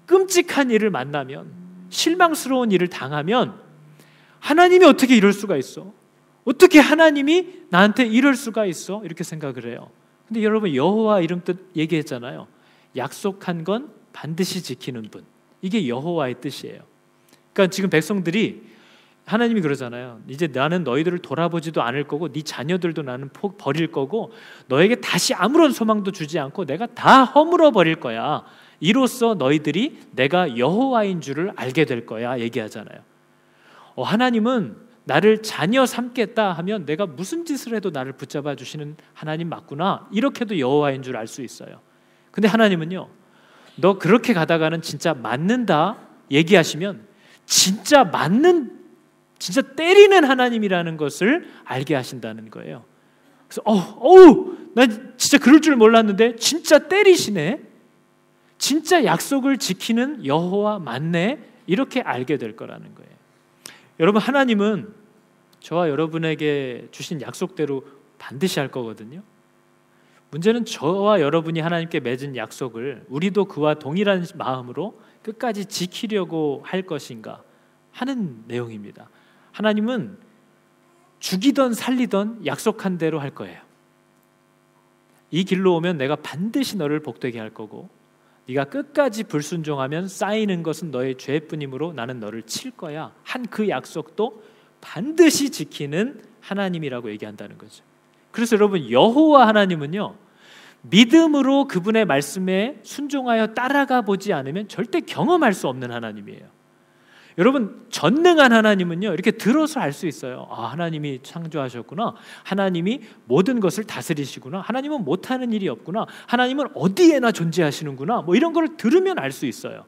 S1: 끔찍한 일을 만나면, 실망스러운 일을 당하면 하나님이 어떻게 이럴 수가 있어? 어떻게 하나님이 나한테 이럴 수가 있어? 이렇게 생각을 해요. 근데 여러분, 여호와 이름 뜻 얘기했잖아요. 약속한 건 반드시 지키는 분, 이게 여호와의 뜻이에요. 그러니까 지금 백성들이, 하나님이 그러잖아요. 이제 나는 너희들을 돌아보지도 않을 거고 네 자녀들도 나는 버릴 거고 너에게 다시 아무런 소망도 주지 않고 내가 다 허물어 버릴 거야. 이로써 너희들이 내가 여호와인 줄을 알게 될 거야, 얘기하잖아요. 하나님은 나를 자녀 삼겠다 하면 내가 무슨 짓을 해도 나를 붙잡아 주시는 하나님 맞구나, 이렇게도 여호와인 줄 알 수 있어요. 근데 하나님은요, 너 그렇게 가다가는 진짜 맞는다 얘기하시면 진짜 맞는, 진짜 때리는 하나님이라는 것을 알게 하신다는 거예요. 그래서 난 진짜 그럴 줄 몰랐는데 진짜 때리시네, 진짜 약속을 지키는 여호와 맞네, 이렇게 알게 될 거라는 거예요. 여러분, 하나님은 저와 여러분에게 주신 약속대로 반드시 할 거거든요. 문제는 저와 여러분이 하나님께 맺은 약속을 우리도 그와 동일한 마음으로 끝까지 지키려고 할 것인가 하는 내용입니다. 하나님은 죽이던 살리던 약속한 대로 할 거예요. 이 길로 오면 내가 반드시 너를 복되게 할 거고 네가 끝까지 불순종하면 쌓이는 것은 너의 죄뿐이므로 나는 너를 칠 거야 한 그 약속도 반드시 지키는 하나님이라고 얘기한다는 거죠. 그래서 여러분, 여호와 하나님은요, 믿음으로 그분의 말씀에 순종하여 따라가 보지 않으면 절대 경험할 수 없는 하나님이에요. 여러분, 전능한 하나님은요, 이렇게 들어서 알 수 있어요. 아, 하나님이 창조하셨구나, 하나님이 모든 것을 다스리시구나, 하나님은 못하는 일이 없구나, 하나님은 어디에나 존재하시는구나, 뭐 이런 걸 들으면 알 수 있어요.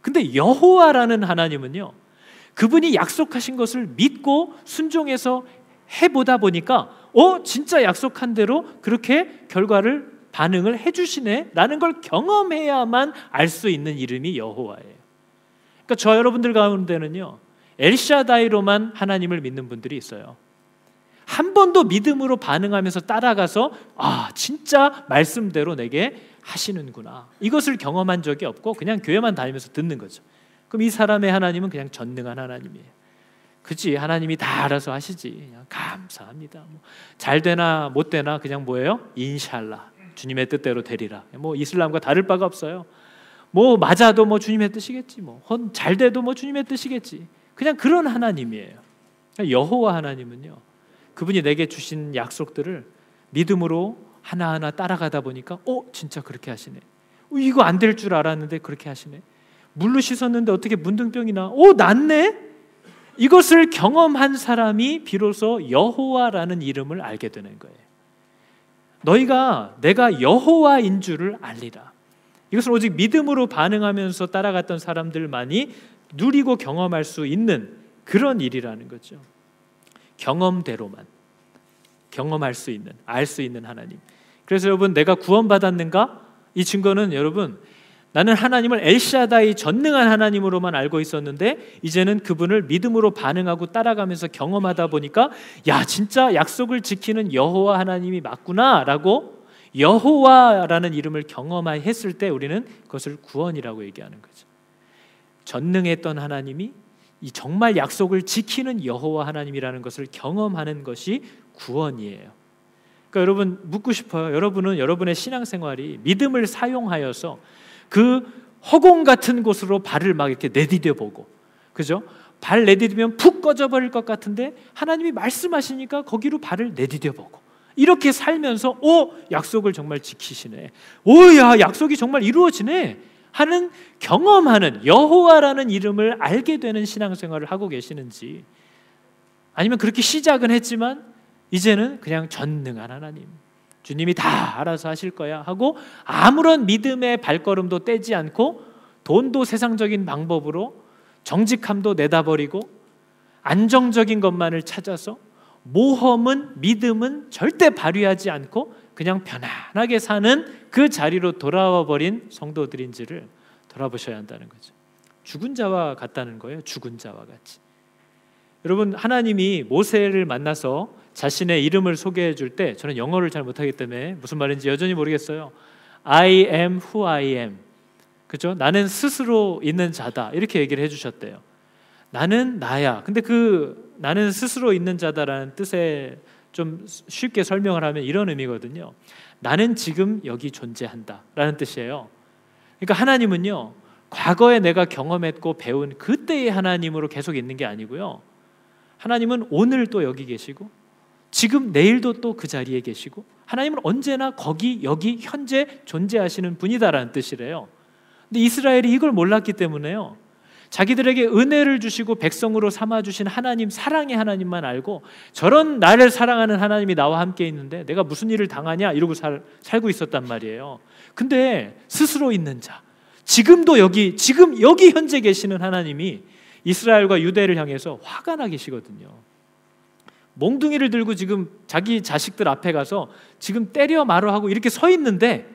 S1: 근데 여호와라는 하나님은요, 그분이 약속하신 것을 믿고 순종해서 해보다 보니까 진짜 약속한 대로 그렇게 결과를, 반응을 해주시네 라는 걸 경험해야만 알 수 있는 이름이 여호와예요. 그러니까 저 여러분들 가운데는요, 엘샤다이로만 하나님을 믿는 분들이 있어요. 한 번도 믿음으로 반응하면서 따라가서 진짜 말씀대로 내게 하시는구나, 이것을 경험한 적이 없고 그냥 교회만 다니면서 듣는 거죠. 그럼 이 사람의 하나님은 그냥 전능한 하나님이에요. 그치, 하나님이 다 알아서 하시지, 그냥 감사합니다, 잘 되나 못 되나 그냥 뭐예요? 인샬라, 주님의 뜻대로 되리라. 이슬람과 다를 바가 없어요. 맞아도 주님의 뜻이겠지, 잘 돼도 주님의 뜻이겠지, 그냥 그런 하나님이에요. 여호와 하나님은요, 그분이 내게 주신 약속들을 믿음으로 하나하나 따라가다 보니까 진짜 그렇게 하시네, 이거 안 될 줄 알았는데 그렇게 하시네, 물로 씻었는데 어떻게 문둥병이 나, 낫네, 이것을 경험한 사람이 비로소 여호와라는 이름을 알게 되는 거예요. 너희가 내가 여호와인 줄을 알리라, 이것은 오직 믿음으로 반응하면서 따라갔던 사람들만이 누리고 경험할 수 있는 그런 일이라는 거죠. 경험대로만 경험할 수 있는, 알 수 있는 하나님. 그래서 여러분, 내가 구원받았는가? 이 증거는 여러분, 나는 하나님을 엘샤다이, 전능한 하나님으로만 알고 있었는데 이제는 그분을 믿음으로 반응하고 따라가면서 경험하다 보니까 야, 진짜 약속을 지키는 여호와 하나님이 맞구나 라고, 여호와라는 이름을 경험했을 때 우리는 그것을 구원이라고 얘기하는 거죠. 전능했던 하나님이 이 정말 약속을 지키는 여호와 하나님이라는 것을 경험하는 것이 구원이에요. 그러니까 여러분 묻고 싶어요. 여러분은 여러분의 신앙생활이 믿음을 사용하여서 그 허공 같은 곳으로 발을 막 이렇게 내디뎌 보고, 그죠? 발 내디디면 푹 꺼져버릴 것 같은데 하나님이 말씀하시니까 거기로 발을 내디뎌 보고, 이렇게 살면서 약속을 정말 지키시네, 야 약속이 정말 이루어지네 하는, 경험하는, 여호와라는 이름을 알게 되는 신앙생활을 하고 계시는지, 아니면 그렇게 시작은 했지만 이제는 그냥 전능한 하나님, 주님이 다 알아서 하실 거야 하고 아무런 믿음의 발걸음도 떼지 않고 돈도 세상적인 방법으로, 정직함도 내다버리고 안정적인 것만을 찾아서 모험은, 믿음은 절대 발휘하지 않고 그냥 편안하게 사는 그 자리로 돌아와 버린 성도들인지를 돌아보셔야 한다는 거죠. 죽은 자와 같다는 거예요. 죽은 자와 같이. 여러분, 하나님이 모세를 만나서 자신의 이름을 소개해 줄 때, 저는 영어를 잘 못하기 때문에 무슨 말인지 여전히 모르겠어요. I am who I am. 그죠? 나는 스스로 있는 자다, 이렇게 얘기를 해주셨대요. 나는 나야. 근데 그 나는 스스로 있는 자다라는 뜻에 좀 쉽게 설명을 하면 이런 의미거든요. 나는 지금 여기 존재한다 라는 뜻이에요. 그러니까 하나님은요, 과거에 내가 경험했고 배운 그때의 하나님으로 계속 있는 게 아니고요, 하나님은 오늘 또 여기 계시고 지금 내일도 또 그 자리에 계시고, 하나님은 언제나 거기 여기 현재 존재하시는 분이다라는 뜻이래요. 근데 이스라엘이 이걸 몰랐기 때문에요, 자기들에게 은혜를 주시고 백성으로 삼아주신 하나님, 사랑의 하나님만 알고, 저런 나를 사랑하는 하나님이 나와 함께 있는데 내가 무슨 일을 당하냐 이러고 살고 있었단 말이에요. 근데 스스로 있는 자, 지금 여기 현재 계시는 하나님이 이스라엘과 유대를 향해서 화가 나 계시거든요. 몽둥이를 들고 지금 자기 자식들 앞에 가서 지금 때려 말어 하고 이렇게 서 있는데,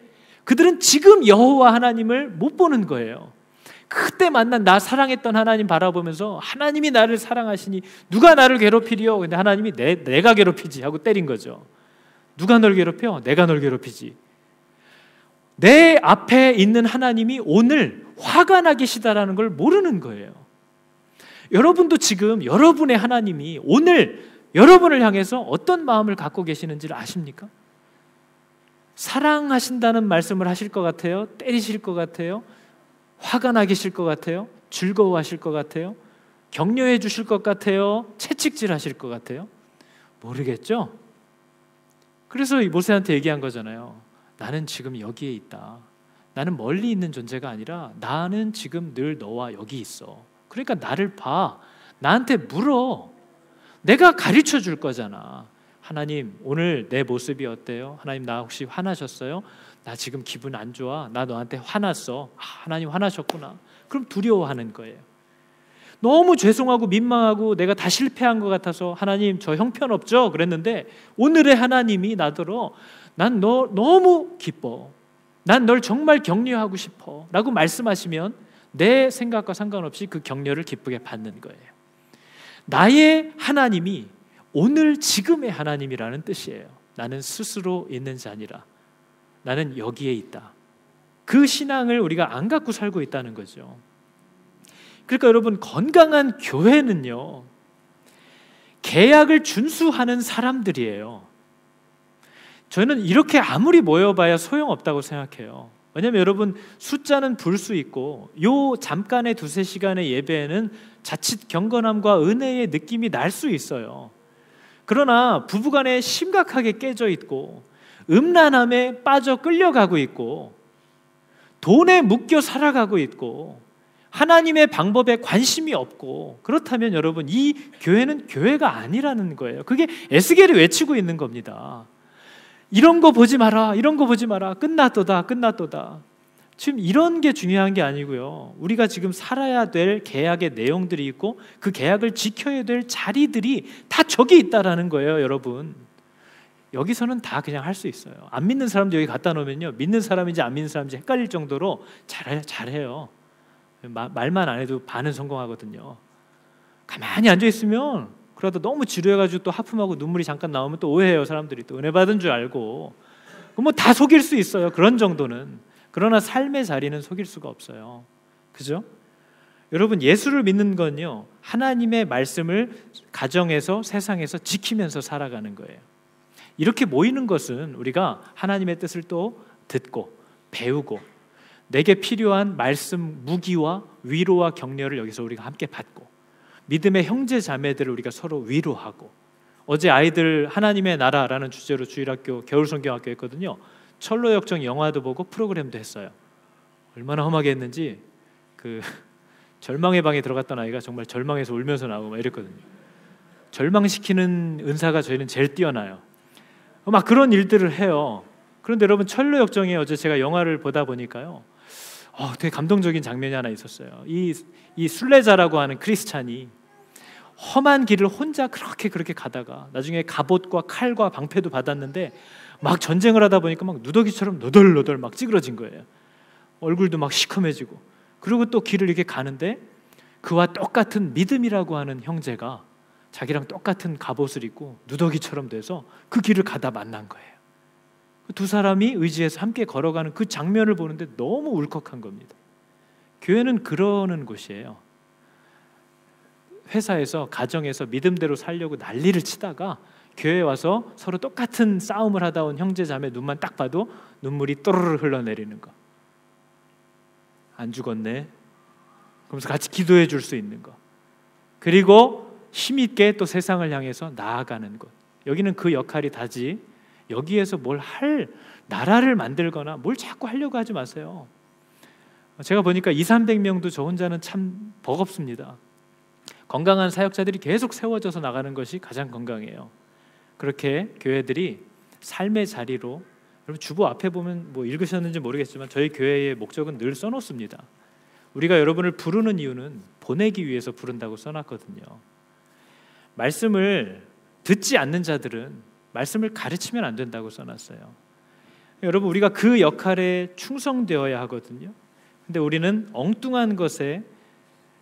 S1: 그들은 지금 여호와 하나님을 못 보는 거예요. 그때 만난 나 사랑했던 하나님 바라보면서, 하나님이 나를 사랑하시니 누가 나를 괴롭히리요? 근데 하나님이 내가 괴롭히지 하고 때린 거죠. 누가 널 괴롭혀? 내가 널 괴롭히지. 내 앞에 있는 하나님이 오늘 화가 나 계시다라는 걸 모르는 거예요. 여러분도 지금 여러분의 하나님이 오늘 여러분을 향해서 어떤 마음을 갖고 계시는지를 아십니까? 사랑하신다는 말씀을 하실 것 같아요? 때리실 것 같아요? 화가 나 계실 것 같아요? 즐거워하실 것 같아요? 격려해 주실 것 같아요? 채찍질 하실 것 같아요? 모르겠죠? 그래서 모세한테 얘기한 거잖아요. 나는 지금 여기에 있다. 나는 멀리 있는 존재가 아니라 나는 지금 늘 너와 여기 있어. 그러니까 나를 봐. 나한테 물어. 내가 가르쳐 줄 거잖아. 하나님, 오늘 내 모습이 어때요? 하나님, 나 혹시 화나셨어요? 나 지금 기분 안 좋아. 나 너한테 화났어. 하나님 화나셨구나. 그럼 두려워하는 거예요. 너무 죄송하고 민망하고 내가 다 실패한 것 같아서 하나님 저 형편없죠? 그랬는데 오늘의 하나님이 나더러 난 너 너무 기뻐. 난 널 정말 격려하고 싶어 라고 말씀하시면 내 생각과 상관없이 그 격려를 기쁘게 받는 거예요. 나의 하나님이 오늘 지금의 하나님이라는 뜻이에요. 나는 스스로 있는 자니라. 나는 여기에 있다. 그 신앙을 우리가 안 갖고 살고 있다는 거죠. 그러니까 여러분, 건강한 교회는요, 계약을 준수하는 사람들이에요. 저는 이렇게 아무리 모여봐야 소용없다고 생각해요. 왜냐하면 여러분, 숫자는 불 수 있고 요 잠깐의 두세 시간의 예배에는 자칫 경건함과 은혜의 느낌이 날 수 있어요. 그러나 부부간에 심각하게 깨져 있고 음란함에 빠져 끌려가고 있고 돈에 묶여 살아가고 있고 하나님의 방법에 관심이 없고, 그렇다면 여러분, 이 교회는 교회가 아니라는 거예요. 그게 에스겔이 외치고 있는 겁니다. 이런 거 보지 마라, 이런 거 보지 마라, 끝났도다, 끝났도다. 지금 이런 게 중요한 게 아니고요, 우리가 지금 살아야 될 계약의 내용들이 있고 그 계약을 지켜야 될 자리들이 다 저기 있다라는 거예요. 여러분, 여기서는 다 그냥 할 수 있어요. 안 믿는 사람도 여기 갖다 놓으면요, 믿는 사람인지 안 믿는 사람인지 헷갈릴 정도로 잘해요. 말만 안 해도 반은 성공하거든요. 가만히 앉아있으면 그러다 너무 지루해가지고 또 하품하고 눈물이 잠깐 나오면 또 오해해요. 사람들이 또 은혜 받은 줄 알고. 뭐 다 속일 수 있어요, 그런 정도는. 그러나 삶의 자리는 속일 수가 없어요. 그죠? 여러분, 예수를 믿는 건요, 하나님의 말씀을 가정에서 세상에서 지키면서 살아가는 거예요. 이렇게 모이는 것은 우리가 하나님의 뜻을 또 듣고 배우고 내게 필요한 말씀 무기와 위로와 격려를 여기서 우리가 함께 받고 믿음의 형제 자매들을 우리가 서로 위로하고 어제 아이들 하나님의 나라라는 주제로 주일학교 겨울성경학교 했거든요. 철로역정 영화도 보고 프로그램도 했어요. 얼마나 험하게 했는지 그 절망의 방에 들어갔던 아이가 정말 절망해서 울면서 나오고 막 이랬거든요. 절망시키는 은사가 저희는 제일 뛰어나요. 막 그런 일들을 해요. 그런데 여러분 철로역정에 어제 제가 영화를 보다 보니까요, 되게 감동적인 장면이 하나 있었어요. 이 순례자라고 하는 크리스찬이 험한 길을 혼자 그렇게 가다가 나중에 갑옷과 칼과 방패도 받았는데 막 전쟁을 하다 보니까 막 누더기처럼 너덜너덜 막 찌그러진 거예요. 얼굴도 막 시커매지고. 그리고 또 길을 이렇게 가는데 그와 똑같은 믿음이라고 하는 형제가 자기랑 똑같은 갑옷을 입고 누더기처럼 돼서 그 길을 가다 만난 거예요. 두 사람이 의지해서 함께 걸어가는 그 장면을 보는데 너무 울컥한 겁니다. 교회는 그러는 곳이에요. 회사에서 가정에서 믿음대로 살려고 난리를 치다가 교회에 와서 서로 똑같은 싸움을 하다 온 형제 자매 눈만 딱 봐도 눈물이 또르르 흘러내리는 거. 안 죽었네. 그러면서 같이 기도해 줄 수 있는 거. 그리고 힘있게 또 세상을 향해서 나아가는 것. 여기는 그 역할이 다지 여기에서 뭘 할 나라를 만들거나 뭘 자꾸 하려고 하지 마세요. 제가 보니까 200~300명도 저 혼자는 참 버겁습니다. 건강한 사역자들이 계속 세워져서 나가는 것이 가장 건강해요. 그렇게 교회들이 삶의 자리로, 여러분 주보 앞에 보면 뭐 읽으셨는지 모르겠지만 저희 교회의 목적은 늘 써놓습니다. 우리가 여러분을 부르는 이유는 보내기 위해서 부른다고 써놨거든요. 말씀을 듣지 않는 자들은 말씀을 가르치면 안 된다고 써놨어요. 여러분 우리가 그 역할에 충성되어야 하거든요. 근데 우리는 엉뚱한 것에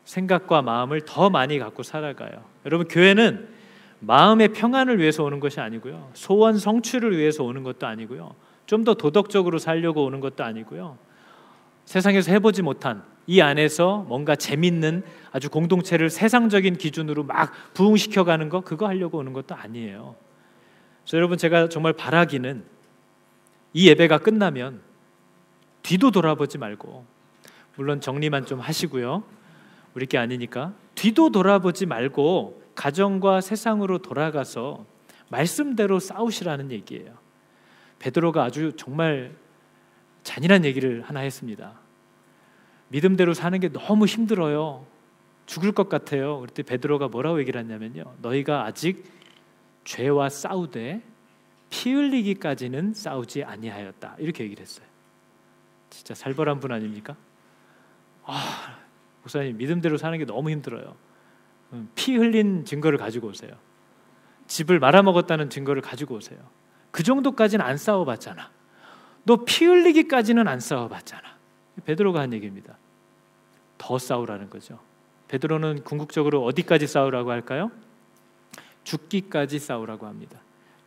S1: 생각과 마음을 더 많이 갖고 살아가요. 여러분 교회는 마음의 평안을 위해서 오는 것이 아니고요, 소원 성취를 위해서 오는 것도 아니고요, 좀 더 도덕적으로 살려고 오는 것도 아니고요, 세상에서 해보지 못한 이 안에서 뭔가 재밌는 아주 공동체를 세상적인 기준으로 막 부흥시켜가는 거, 그거 하려고 오는 것도 아니에요. 그래서 여러분 제가 정말 바라기는 이 예배가 끝나면 뒤도 돌아보지 말고, 물론 정리만 좀 하시고요, 우리 게 아니니까 뒤도 돌아보지 말고 가정과 세상으로 돌아가서 말씀대로 싸우시라는 얘기예요. 베드로가 아주 정말 잔인한 얘기를 하나 했습니다. 믿음대로 사는 게 너무 힘들어요. 죽을 것 같아요. 그때 베드로가 뭐라고 얘기를 했냐면요, 너희가 아직 죄와 싸우되 피 흘리기까지는 싸우지 아니하였다, 이렇게 얘기를 했어요. 진짜 살벌한 분 아닙니까? 목사님 믿음대로 사는 게 너무 힘들어요. 피 흘린 증거를 가지고 오세요. 집을 말아먹었다는 증거를 가지고 오세요. 그 정도까지는 안 싸워봤잖아. 너 피 흘리기까지는 안 싸워봤잖아. 베드로가 한 얘기입니다. 더 싸우라는 거죠. 베드로는 궁극적으로 어디까지 싸우라고 할까요? 죽기까지 싸우라고 합니다.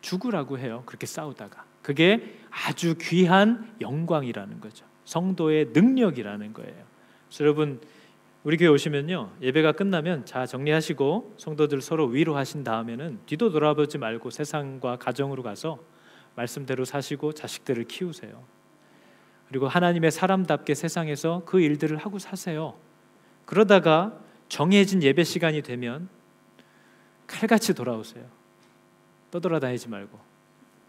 S1: 죽으라고 해요. 그렇게 싸우다가. 그게 아주 귀한 영광이라는 거죠. 성도의 능력이라는 거예요. 그래서 여러분 우리 교회 오시면요, 예배가 끝나면 자 정리하시고 성도들 서로 위로하신 다음에는 뒤도 돌아보지 말고 세상과 가정으로 가서 말씀대로 사시고 자식들을 키우세요. 그리고 하나님의 사람답게 세상에서 그 일들을 하고 사세요. 그러다가 정해진 예배 시간이 되면 칼같이 돌아오세요. 떠돌아다니지 말고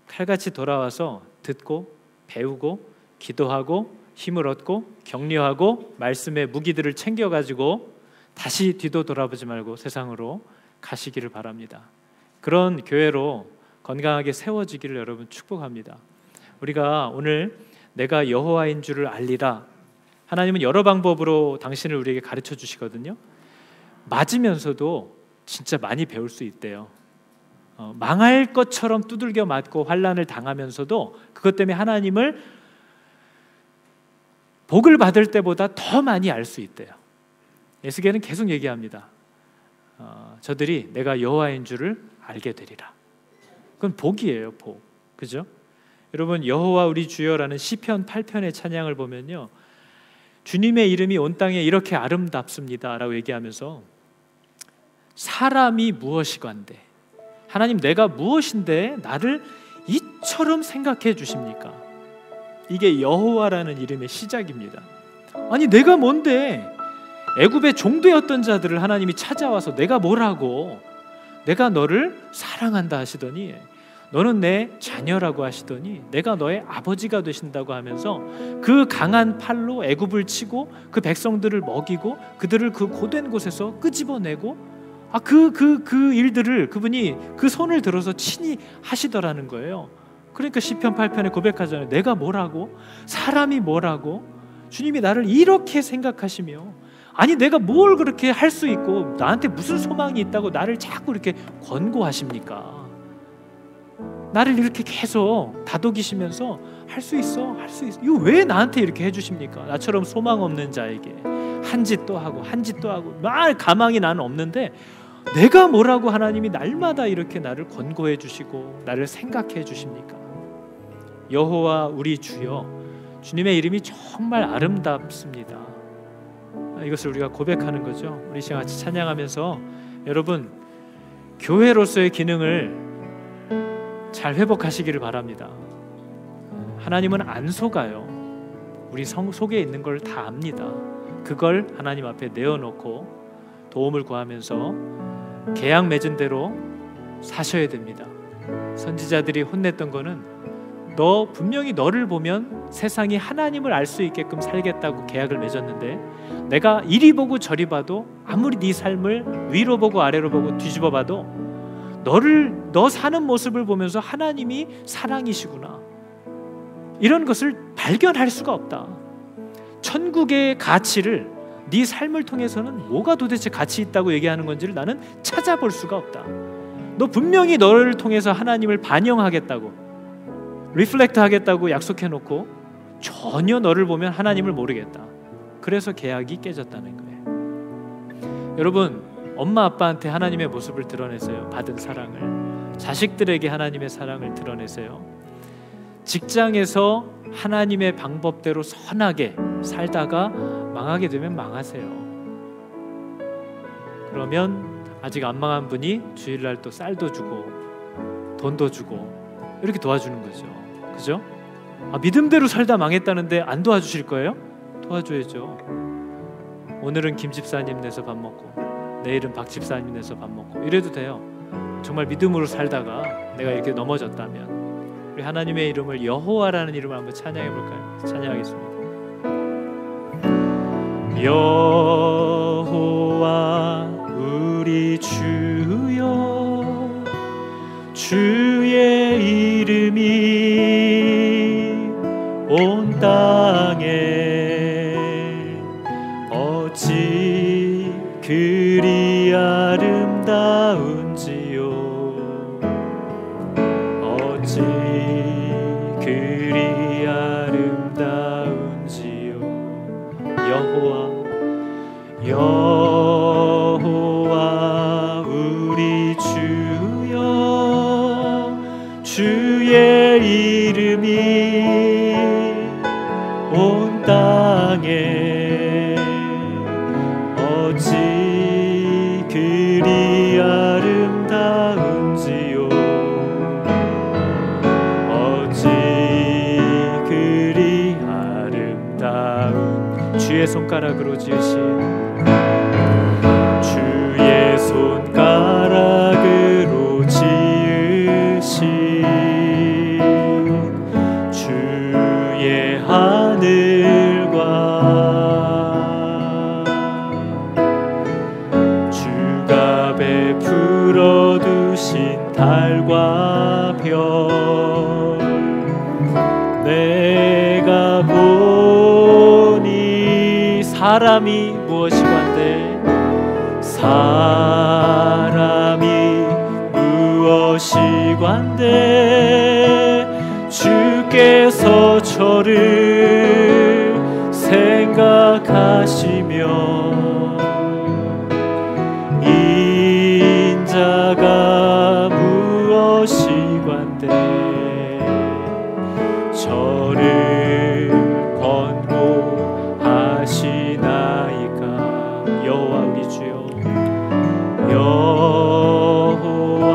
S1: 칼같이 돌아와서 듣고 배우고 기도하고 힘을 얻고 격려하고 말씀의 무기들을 챙겨가지고 다시 뒤도 돌아보지 말고 세상으로 가시기를 바랍니다. 그런 교회로 건강하게 세워지기를 여러분 축복합니다. 우리가 오늘 내가 여호와인 줄을 알리라, 하나님은 여러 방법으로 당신을 우리에게 가르쳐 주시거든요. 맞으면서도 진짜 많이 배울 수 있대요. 망할 것처럼 두들겨 맞고 환난을 당하면서도 그것 때문에 하나님을 복을 받을 때보다 더 많이 알 수 있대요. 에스겔은 계속 얘기합니다. 저들이 내가 여호와인 줄을 알게 되리라. 그건 복이에요, 복. 그죠? 여러분 여호와 우리 주여라는 시편 8편의 찬양을 보면요, 주님의 이름이 온 땅에 이렇게 아름답습니다라고 얘기하면서 사람이 무엇이건데, 하나님 내가 무엇인데 나를 이처럼 생각해 주십니까? 이게 여호와라는 이름의 시작입니다. 아니 내가 뭔데? 애굽의 종되었던 자들을 하나님이 찾아와서 내가 뭐라고? 내가 너를 사랑한다 하시더니, 너는 내 자녀라고 하시더니, 내가 너의 아버지가 되신다고 하면서 그 강한 팔로 애굽을 치고 그 백성들을 먹이고 그들을 그 고된 곳에서 끄집어내고 그 일들을 그분이 그 손을 들어서 친히 하시더라는 거예요. 그러니까 시편 8편에 고백하잖아요. 내가 뭐라고? 사람이 뭐라고? 주님이 나를 이렇게 생각하시며, 아니 내가 뭘 그렇게 할 수 있고 나한테 무슨 소망이 있다고 나를 자꾸 이렇게 권고하십니까? 나를 이렇게 계속 다독이시면서 할 수 있어, 할 수 있어. 이거 왜 나한테 이렇게 해주십니까? 나처럼 소망 없는 자에게 한 짓도 하고 한 짓도 하고 말 가망이 나는 없는데 내가 뭐라고 하나님이 날마다 이렇게 나를 권고해 주시고 나를 생각해 주십니까? 여호와 우리 주여, 주님의 이름이 정말 아름답습니다. 이것을 우리가 고백하는 거죠. 우리 시간 같이 찬양하면서 여러분 교회로서의 기능을 잘 회복하시기를 바랍니다. 하나님은 안 속아요. 우리 속에 있는 걸 다 압니다. 그걸 하나님 앞에 내어놓고 도움을 구하면서 계약 맺은 대로 사셔야 됩니다. 선지자들이 혼냈던 거는 너 분명히 너를 보면 세상이 하나님을 알 수 있게끔 살겠다고 계약을 맺었는데 내가 이리 보고 저리 봐도 아무리 네 삶을 위로 보고 아래로 보고 뒤집어 봐도 너 사는 모습을 보면서 하나님이 사랑이시구나, 이런 것을 발견할 수가 없다. 천국의 가치를 네 삶을 통해서는 뭐가 도대체 가치 있다고 얘기하는 건지를 나는 찾아볼 수가 없다. 너 분명히 너를 통해서 하나님을 반영하겠다고, 리플렉트 하겠다고 약속해놓고 전혀 너를 보면 하나님을 모르겠다. 그래서 계약이 깨졌다는 거예요. 여러분, 엄마 아빠한테 하나님의 모습을 드러내세요. 받은 사랑을. 자식들에게 하나님의 사랑을 드러내세요. 직장에서 하나님의 방법대로 선하게 살다가 망하게 되면 망하세요. 그러면 아직 안 망한 분이 주일날 또 쌀도 주고 돈도 주고 이렇게 도와주는 거죠. 그죠? 믿음대로 살다 망했다는데 안 도와주실 거예요? 도와줘야죠. 오늘은 김 집사님 내서 밥 먹고 내일은 박 집사님 내서 밥 먹고 이래도 돼요. 정말 믿음으로 살다가 내가 이렇게 넘어졌다면 우리 하나님의 이름을 여호와라는 이름을 한번 찬양해 볼까요? 찬양하겠습니다. 여호와 우리 주여, 주의 이름이 온 땅에 어찌 그리 아름다운지요, 어찌 그리 아름다운지요. 여호와 우리 주여, 주의 이름이 온 땅에 어찌 그리 아름다운지요, 어찌 그리 아름다운. 주의 손가락으로 지으신, 주의 손가락으로 지으신 주의 하늘과 주가 베풀어 두신 달과 별, 내가 보니 사람이 무엇이관대, 사람이 무엇이관대, 주께서 저를 생각하시며 인자가 무엇이관대, 저를 권고하시나이까. 여호와 우리 주여, 여호와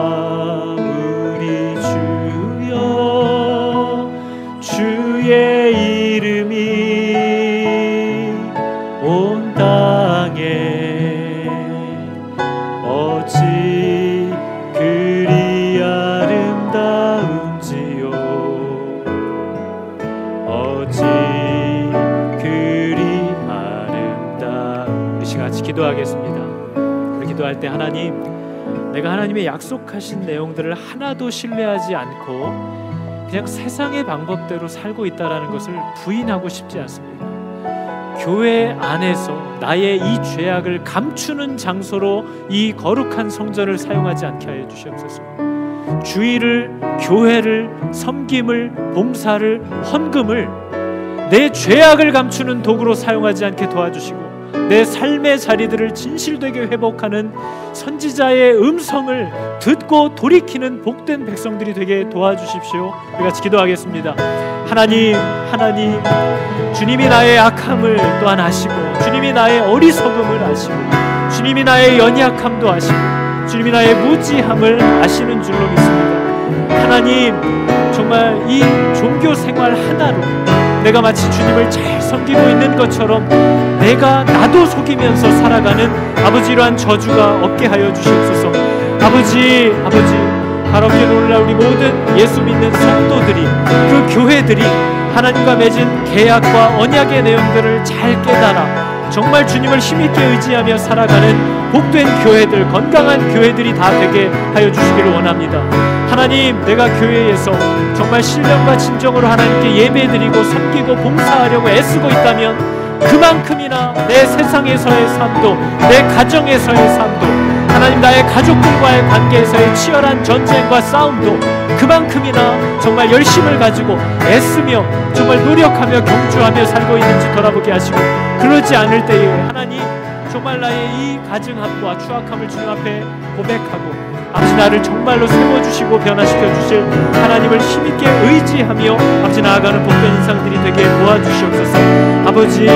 S1: 우리 주여, 온 땅에 어찌 그리 아름다운지요. 어찌 그리 아름다운. 우리 같이 기도하겠습니다. 우리 기도할 때 하나님, 내가 하나님의 약속하신 내용들을 하나도 신뢰하지 않고 그냥 세상의 방법대로 살고 있다는 것을 부인하고 싶지 않습니다. 교회 안에서 나의 이 죄악을 감추는 장소로 이 거룩한 성전을 사용하지 않게 하여 주시옵소서. 주일을, 교회를, 섬김을, 봉사를, 헌금을 내 죄악을 감추는 도구로 사용하지 않게 도와주시고, 내 삶의 자리들을 진실되게 회복하는 선지자의 음성을 듣고 돌이키는 복된 백성들이 되게 도와주십시오. 우리 같이 기도하겠습니다. 하나님, 주님이 나의 악함을 또한 아시고, 주님이 나의 어리석음을 아시고, 주님이 나의 연약함도 아시고, 주님이 나의 무지함을 아시는 줄로 믿습니다. 하나님, 정말 이 종교 생활 하나로 내가 마치 주님을 잘 섬기고 있는 것처럼 내가 나도 속이면서 살아가는 아버지, 이러한 저주가 없게 하여 주시옵소서. 아버지, 가롭게 놀라 우리 모든 예수 믿는 성도들이, 그 교회들이 하나님과 맺은 계약과 언약의 내용들을 잘 깨달아 정말 주님을 힘있게 의지하며 살아가는 복된 교회들, 건강한 교회들이 다 되게 하여 주시기를 원합니다. 하나님, 내가 교회에서 정말 신령과 진정으로 하나님께 예배드리고 섬기고 봉사하려고 애쓰고 있다면 그만큼이나 내 세상에서의 삶도, 내 가정에서의 삶도, 하나님 나의 가족들과의 관계에서의 치열한 전쟁과 싸움도 그만큼이나 정말 열심을 가지고 애쓰며 정말 노력하며 경주하며 살고 있는지 돌아보게 하시고, 그러지 않을 때에 하나님 정말 나의 이 가증함과 추악함을 주님 앞에 고백하고, 아버지 나를 정말로 세워주시고 변화시켜 주실 하나님을 힘있게 의지하며 아버지 나아가는 복된 인상들이 되게 도와주시옵소서. 아버지,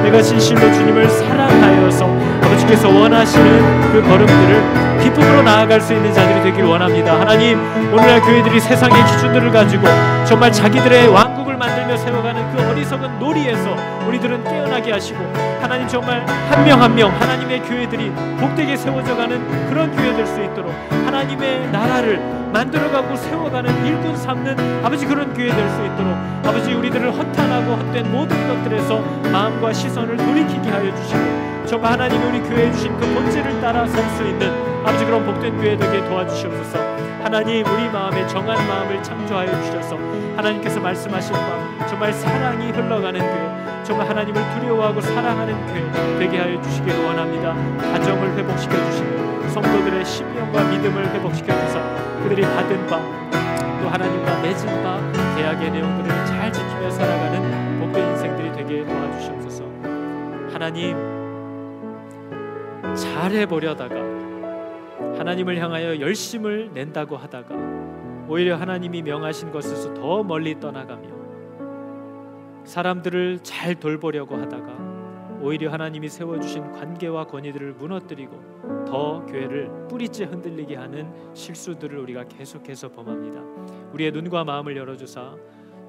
S1: 내가 진실로 주님을 사랑하여서 아버지께서 원하시는 그 걸음들을 기쁨으로 나아갈 수 있는 자들이 되길 원합니다. 하나님, 오늘날 교회들이 세상의 기준들을 가지고 정말 자기들의 왕국을 만들며 세워가는 그 어리석은 놀이에서 우리들은 깨어나게 하시고, 하나님 정말 한 명 한 명 하나님의 교회들이 복되게 세워져가는 그런 교회 될 수 있도록, 하나님의 나라를 만들어가고 세워가는 일꾼 삼는 아버지 그런 교회 될 수 있도록, 아버지 우리들을 허탄하고 헛된 모든 것들에서 마음과 시선을 돌이키게 하여 주시고, 정말 하나님이 우리 교회에 주신 그 본질을 따라 살 수 있는 아버지 그런 복된 교회 되게 도와주시옵소서. 하나님, 우리 마음에 정한 마음을 창조하여 주셔서 하나님께서 말씀하신 바 정말 사랑이 흘러가는 교회, 정말 하나님을 두려워하고 사랑하는 교회 되게 하여 주시기를 원합니다. 가정을 회복시켜 주시고 성도들의 심령과 믿음을 회복시켜 주사 그들이 받은 바, 또 하나님과 맺은 바 계약의 내용들을 잘 지키며 살아가는 복된 인생들이 되게 도와주시옵소서. 하나님, 잘해보려다가 하나님을 향하여 열심을 낸다고 하다가 오히려 하나님이 명하신 것에서 더 멀리 떠나가며 사람들을 잘 돌보려고 하다가 오히려 하나님이 세워주신 관계와 권위들을 무너뜨리고 더 교회를 뿌리째 흔들리게 하는 실수들을 우리가 계속해서 범합니다. 우리의 눈과 마음을 열어주사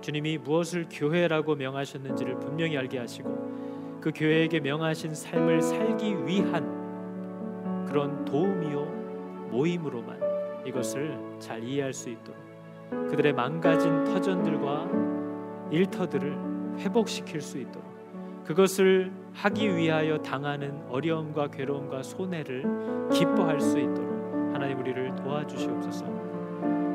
S1: 주님이 무엇을 교회라고 명하셨는지를 분명히 알게 하시고, 그 교회에게 명하신 삶을 살기 위한 그런 도움이요 모임으로만 이것을 잘 이해할 수 있도록 그들의 망가진 터전들과 일터들을 회복시킬 수 있도록, 그것을 하기 위하여 당하는 어려움과 괴로움과 손해를 기뻐할 수 있도록 하나님 우리를 도와주시옵소서.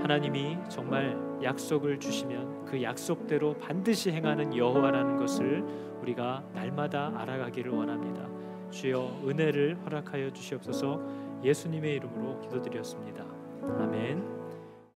S1: 하나님이 정말 약속을 주시면 그 약속대로 반드시 행하는 여호와라는 것을 우리가 날마다 알아가기를 원합니다. 주여, 은혜를 허락하여 주시옵소서. 예수님의 이름으로 기도드렸습니다. 아멘.